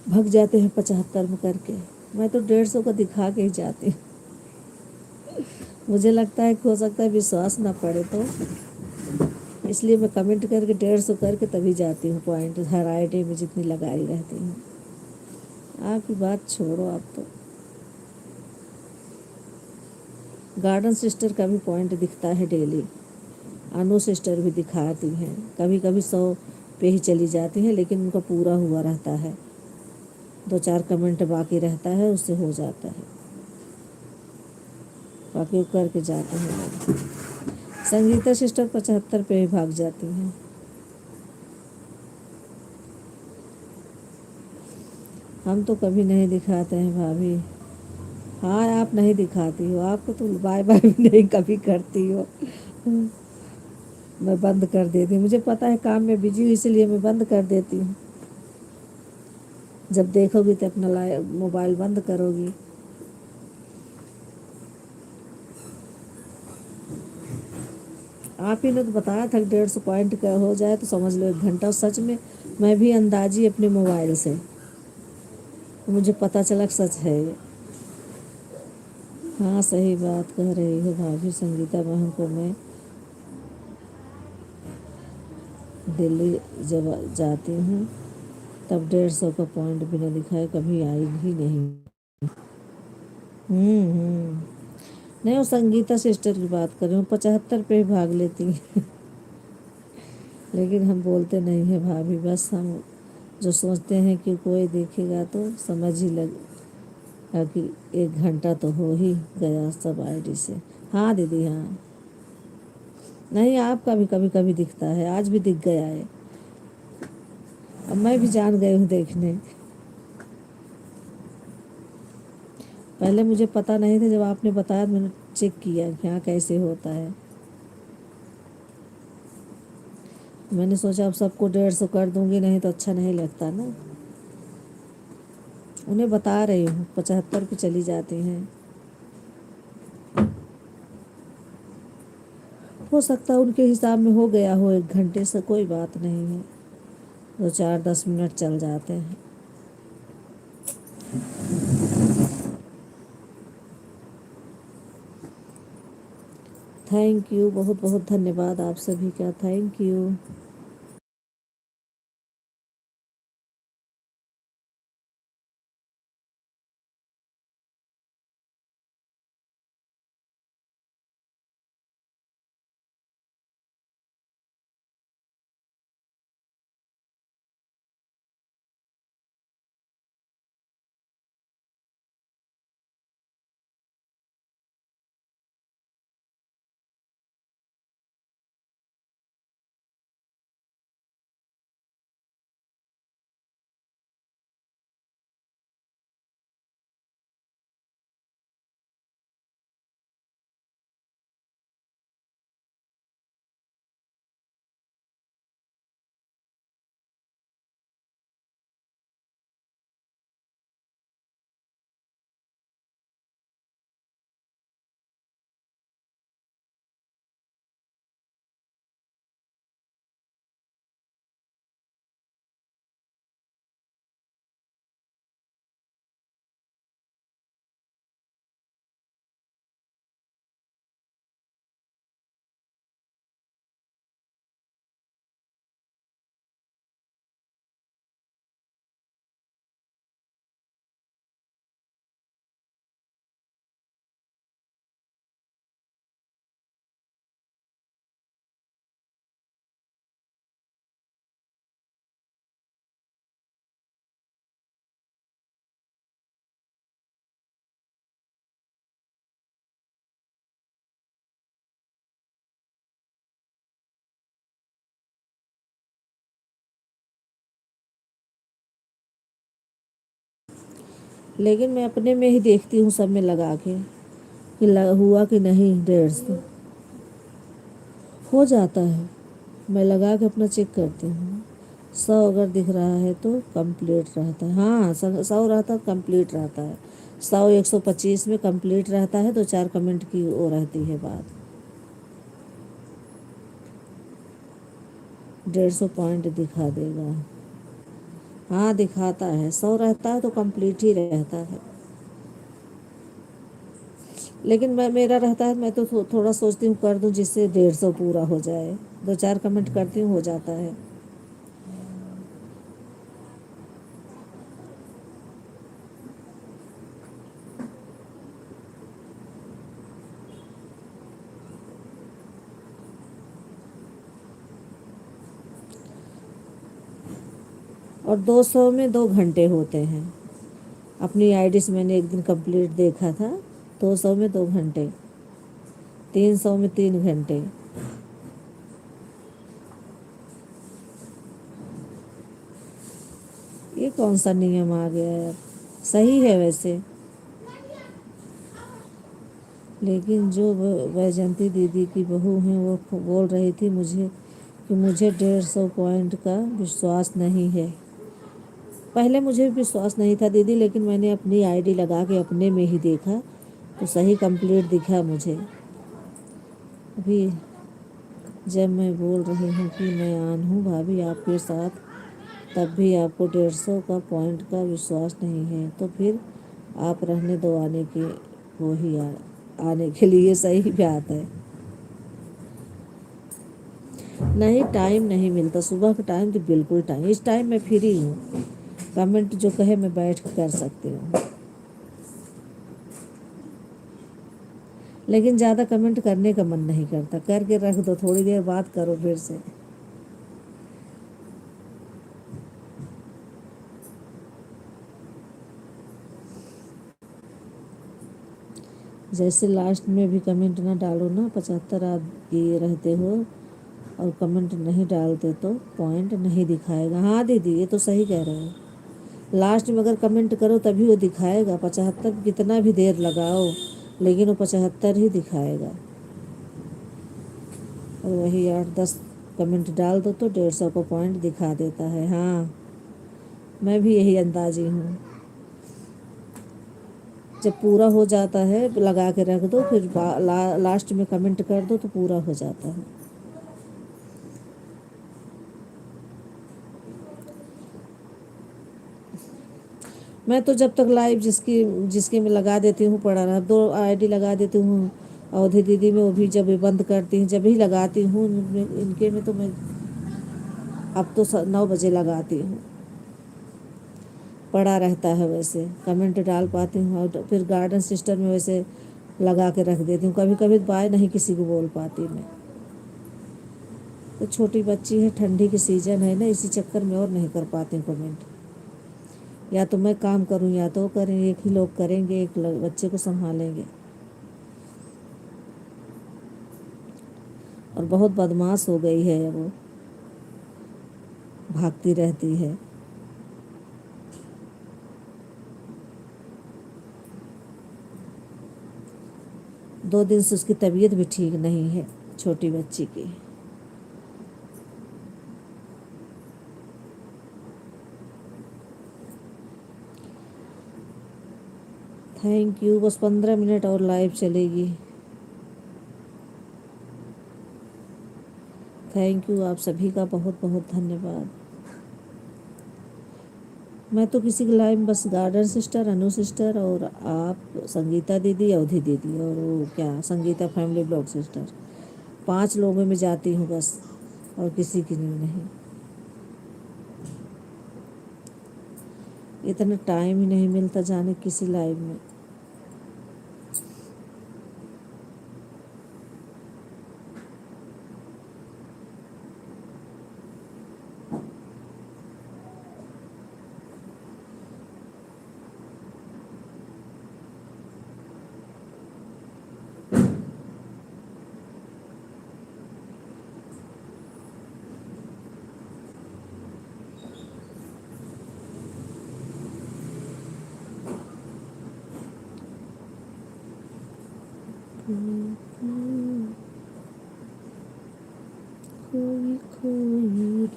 भग जाते हैं 75 में करके। मैं तो 150 का दिखा के ही जाती हूँ। मुझे लगता है कि हो सकता है विश्वास ना पड़े, तो इसलिए मैं कमेंट करके 150 करके तभी जाती हूँ पॉइंट, हर आईडी में जितनी लगाई रहती हूँ। आपकी बात छोड़ो आप तो। गार्डन सिस्टर का भी पॉइंट दिखता है डेली, अनु सिस्टर भी दिखाती हैं, कभी कभी 100 पे ही चली जाती हैं, लेकिन उनका पूरा हुआ रहता है, 2-4 कमेंट बाकी रहता है, उससे हो जाता है, बाकी वो करके जाते हैं लोग। संगीता सिस्टर 75 पे ही भाग जाती हैं। हम तो कभी नहीं दिखाते हैं भाभी। हाँ, आप नहीं दिखाती हो, आपको तो बाय बाय भी नहीं कभी करती हो। मैं बंद कर देती हूँ, मुझे पता है काम में बिजी हूँ, इसलिए मैं बंद कर देती हूँ। जब देखोगी तो अपना मोबाइल बंद करोगी। आप ही ने तो बताया था कि 150 पॉइंट का हो जाए तो समझ लो 1 घंटा। सच में मैं भी अंदाजी अपने मोबाइल से, मुझे पता चला कि सच है ये। हाँ, सही बात कह रही हो भाभी। संगीता बहन को मैं दिल्ली जब जाती हूँ तब 150 का पॉइंट बिना दिखाए कभी आई ही नहीं। हम्म। नहीं, वो संगीता सिस्टर की बात कर रही हूँ, 75 पे ही भाग लेती हैं। लेकिन हम बोलते नहीं हैं भाभी, बस हम जो सोचते हैं कि कोई देखेगा तो समझ ही लगे कि 1 घंटा तो हो ही गया सब आईडी से। हाँ दीदी, हाँ। नहीं, आपका भी कभी कभी दिखता है, आज भी दिख गया है। अब मैं भी जान गई हूँ देखने। पहले मुझे पता नहीं था, जब आपने बताया तो मैंने चेक किया कि हाँ कैसे होता है। मैंने सोचा अब सबको 150 कर दूंगी, नहीं तो अच्छा नहीं लगता ना। उन्हें बता रही हूँ 75 पे चली जाती हैं। हो सकता है उनके हिसाब में हो गया हो 1 घंटे से, कोई बात नहीं है, 2-4-10 मिनट चल जाते हैं। थैंक यू, बहुत बहुत धन्यवाद आप सभी का, थैंक यू। लेकिन मैं अपने में ही देखती हूँ सब में लगा के कि हुआ कि नहीं। 150 हो जाता है, मैं लगा के अपना चेक करती हूँ। 100 अगर दिख रहा है तो कंप्लीट रहता है। हाँ, 100 रहता है कंप्लीट रहता है। 100 125 में कंप्लीट रहता है तो 4 कमेंट की वो रहती है बात। 150 पॉइंट दिखा देगा। हाँ दिखाता है, 100 रहता है तो कंप्लीट ही रहता है। लेकिन मैं मेरा रहता है, मैं तो थोड़ा सोचती हूँ कर दूँ जिससे 150 पूरा हो जाए। 2-4 कमेंट करती हूँ, हो जाता है। और 200 में 2 घंटे होते हैं। अपनी आईडी से मैंने एक दिन कंप्लीट देखा था। 200 में 2 घंटे, 300 में 3 घंटे। ये कौन सा नियम आ गया यार। सही है वैसे, लेकिन जो वैजंती दीदी की बहू हैं वो बोल रही थी मुझे कि मुझे 150 पॉइंट का विश्वास नहीं है। पहले मुझे भी विश्वास नहीं था दीदी, लेकिन मैंने अपनी आईडी लगा के अपने में ही देखा तो सही कंप्लीट दिखा मुझे। अभी जब मैं बोल रही हूँ कि मैं आन हूँ भाभी आपके साथ, तब भी आपको 150 का पॉइंट का विश्वास नहीं है, तो फिर आप रहने दो, आने के वो ही आने के लिए सही बात है। नहीं, टाइम नहीं मिलता सुबह का टाइम, तो बिल्कुल टाइम, इस टाइम मैं फ्री हूँ। कमेंट जो कहे मैं बैठ कर सकती हूँ, लेकिन ज़्यादा कमेंट करने का मन नहीं करता। करके रख दो, थोड़ी देर बात करो फिर से। जैसे लास्ट में भी कमेंट ना डालो ना, 75 आप ये रहते हो और कमेंट नहीं डालते तो पॉइंट नहीं दिखाएगा। हाँ दीदी ये तो सही कह रहे हो, लास्ट में अगर कमेंट करो तभी वो दिखाएगा। 75 कितना भी देर लगाओ लेकिन वो 75 ही दिखाएगा। और वही 8-10 कमेंट डाल दो तो 150 को पॉइंट दिखा देता है। हाँ मैं भी यही अंदाजी हूँ। जब पूरा हो जाता है लगा के रख दो, फिर लास्ट में कमेंट कर दो तो पूरा हो जाता है। मैं तो जब तक लाइव जिसकी जिसकी मैं लगा देती हूँ पड़ा रहा, 2 आईडी लगा देती हूँ। अवधि दीदी में वो भी जब ये बंद करती हैं जब ही लगाती हूँ, इनके में तो मैं अब तो 9 बजे लगाती हूँ, पड़ा रहता है। वैसे कमेंट डाल पाती हूँ, और फिर गार्डन सिस्टर में वैसे लगा के रख देती हूँ। कभी कभी बाय नहीं किसी को बोल पाती मैं, तो छोटी बच्ची है, ठंडी की सीज़न है ना, इसी चक्कर में और नहीं कर पाती हूँ कमेंट। या तो मैं काम करूँ या तो करें, एक ही लोग करेंगे, एक बच्चे को संभालेंगे। और बहुत बदमाश हो गई है वो, भागती रहती है। 2 दिन से उसकी तबीयत भी ठीक नहीं है, छोटी बच्ची की। थैंक यू, बस 15 मिनट और लाइव चलेगी। थैंक यू, आप सभी का बहुत बहुत धन्यवाद। मैं तो किसी की लाइव बस गार्डन सिस्टर, अनु सिस्टर और आप, संगीता दीदी, अवधि दीदी और वो क्या संगीता फैमिली ब्लॉग सिस्टर, 5 लोगों में जाती हूँ बस, और किसी की नहीं। इतना टाइम ही नहीं मिलता जाने किसी लाइव में।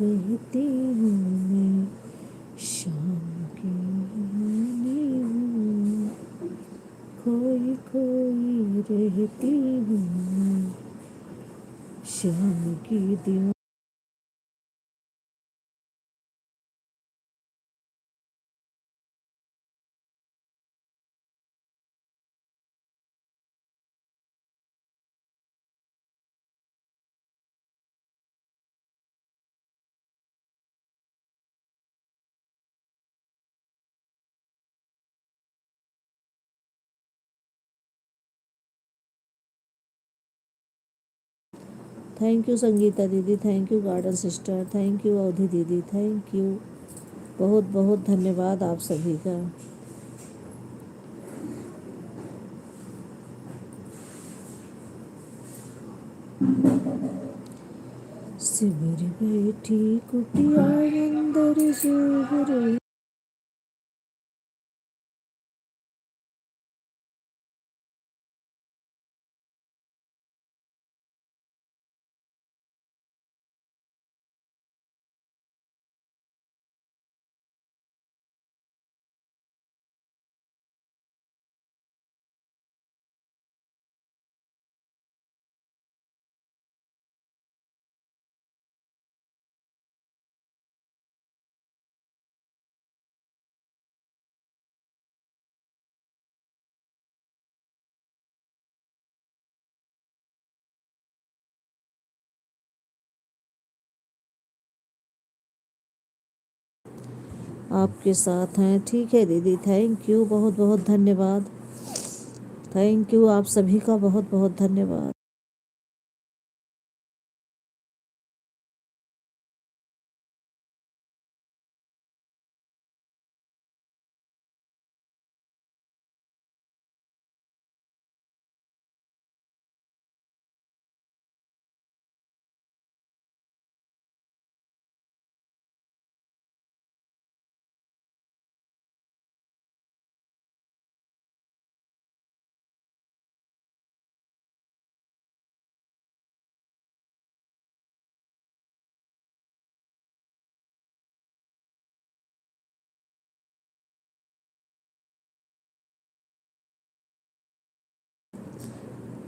रहती हूँ मैं, शाम की दीवानी हूँ, खोई खोई रहती हूँ मैं, शाम की दीवानी। थैंक यू संगीता दीदी, thank you garden sister, thank you Avadhi दीदी, थैंक यू, बहुत बहुत धन्यवाद आप सभी का। सिमर बैठी कुटिया अंदर जोग रही। आपके साथ हैं, ठीक है दीदी, थैंक यू, बहुत बहुत धन्यवाद, थैंक यू आप सभी का बहुत बहुत धन्यवाद।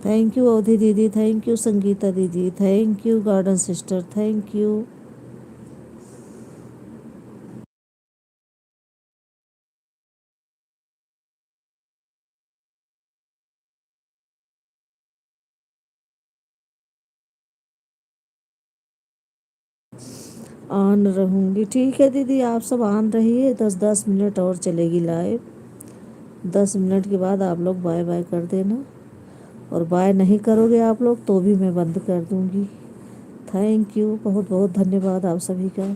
थैंक यू अवधि दीदी, थैंक यू संगीता दीदी, thank you garden sister, thank you. On रहूँगी, ठीक है दीदी, आप सब ऑन रहिए, 10 10 मिनट और चलेगी लाइव। 10 मिनट के बाद आप लोग बाय बाय कर देना, और बाय नहीं करोगे आप लोग तो भी मैं बंद कर दूँगी। थैंक यू, बहुत बहुत धन्यवाद आप सभी का।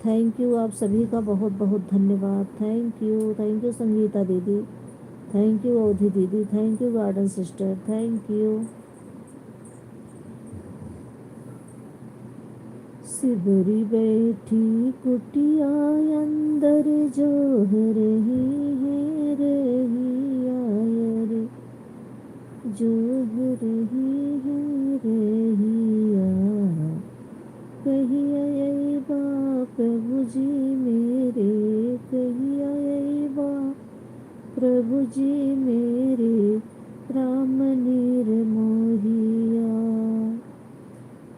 थैंक यू आप सभी का बहुत बहुत धन्यवाद। थैंक यू संगीता दीदी, थैंक यू अवधि दीदी, thank you garden sister, thank you. Shabari बैठी कुटिया अंदर जो रही है रही आयर, जो रही है रहिया, कहिया यही बा प्रभु जी मेरे, कहिया यही बा प्रभु जी मेरे, राम निर्मोहिया।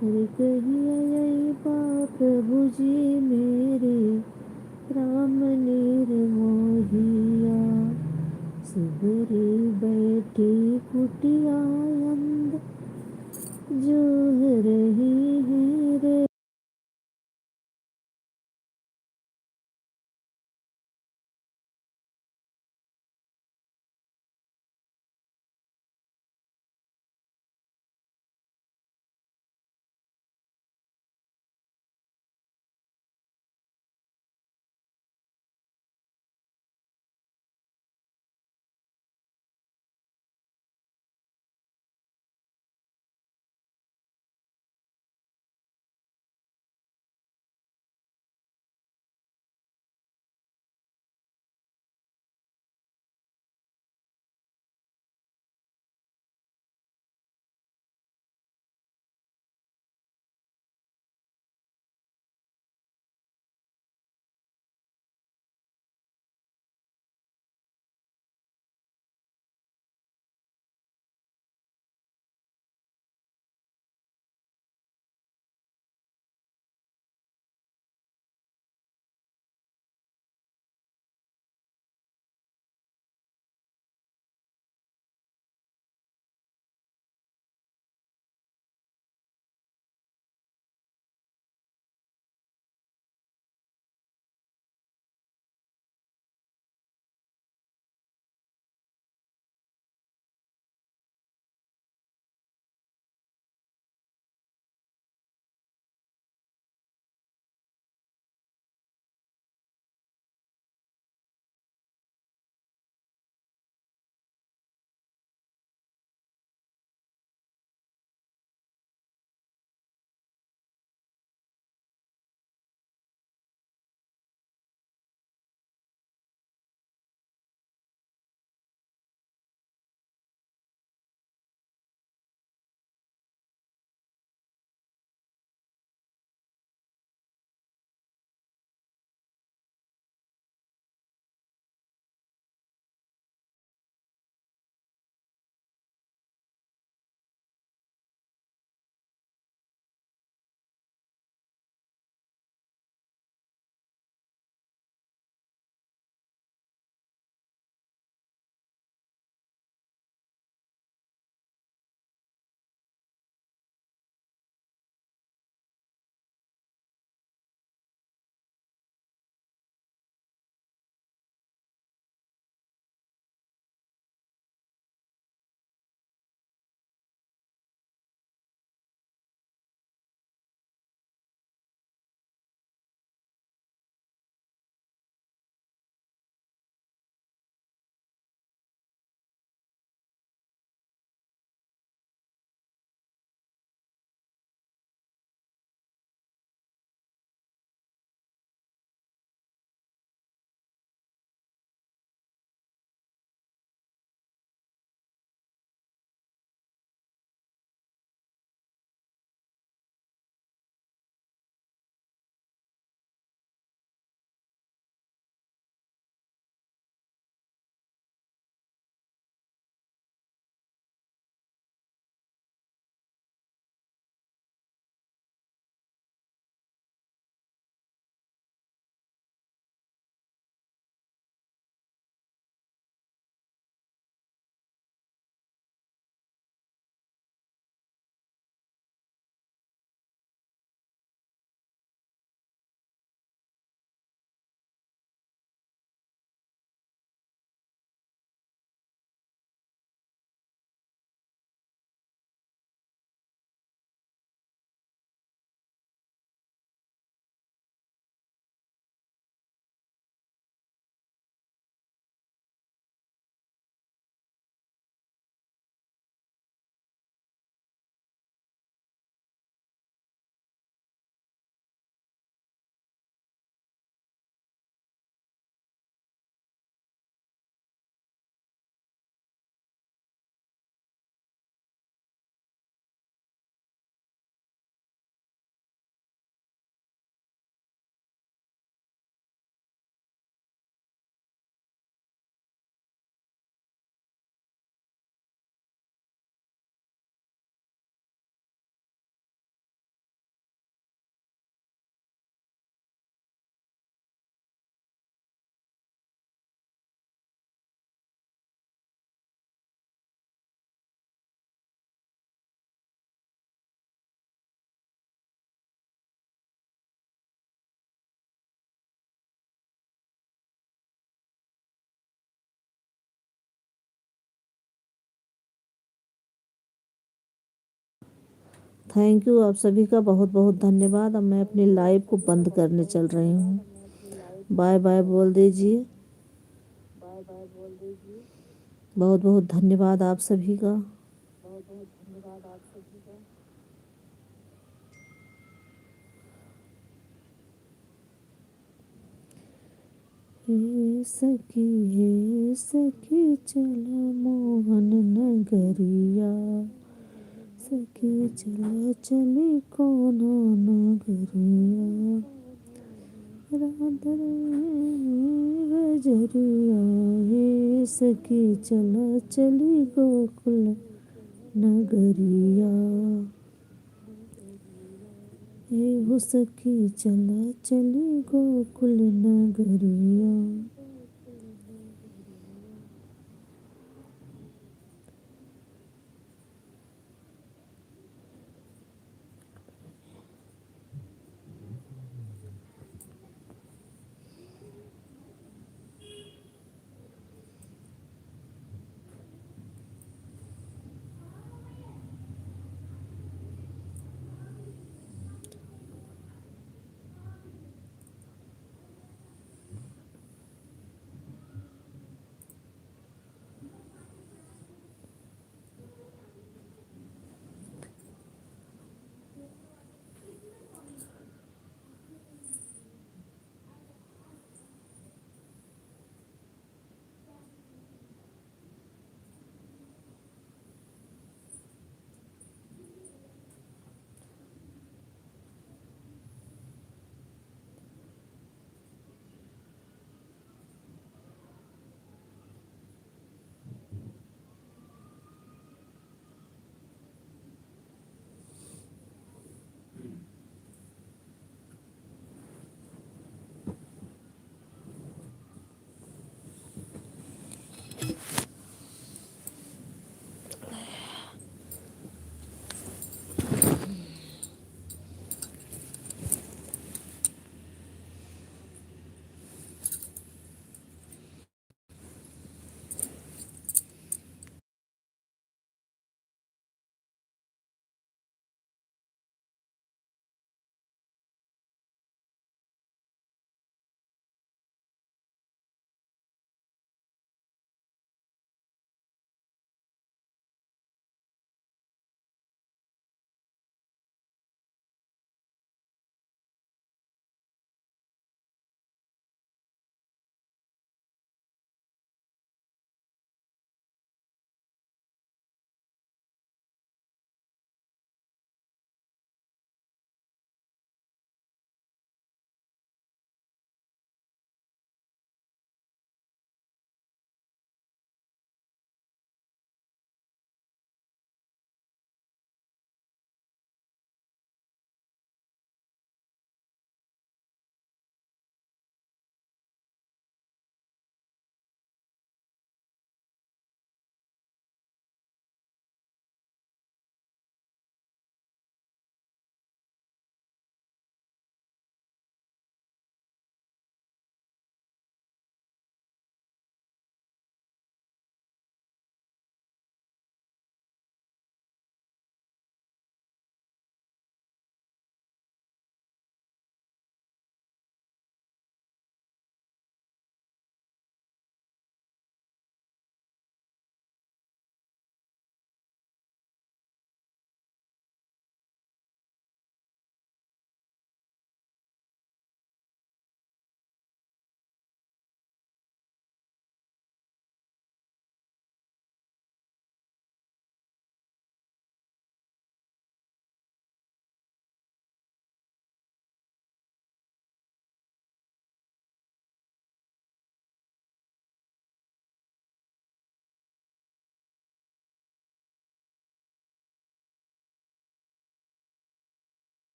अरे कहिया यही बा प्रभु जी मेरे, राम निर्मोहिया। सिबरी बैठी कुटिया अंदर जो रही है रे। थैंक यू आप सभी का बहुत बहुत धन्यवाद। अब मैं अपनी लाइव को बंद करने चल रही हूँ। बाय बाय बोल दीजिए। बहुत बहुत धन्यवाद आप सभी का। हे सखी चल मोहन नगरिया, सखी चल चली कोनो नगरिया, राधर बजरिया, हे सखी चल चली गोकुल नगरिया, हे हो सखी चल चली गोकुल नगरिया।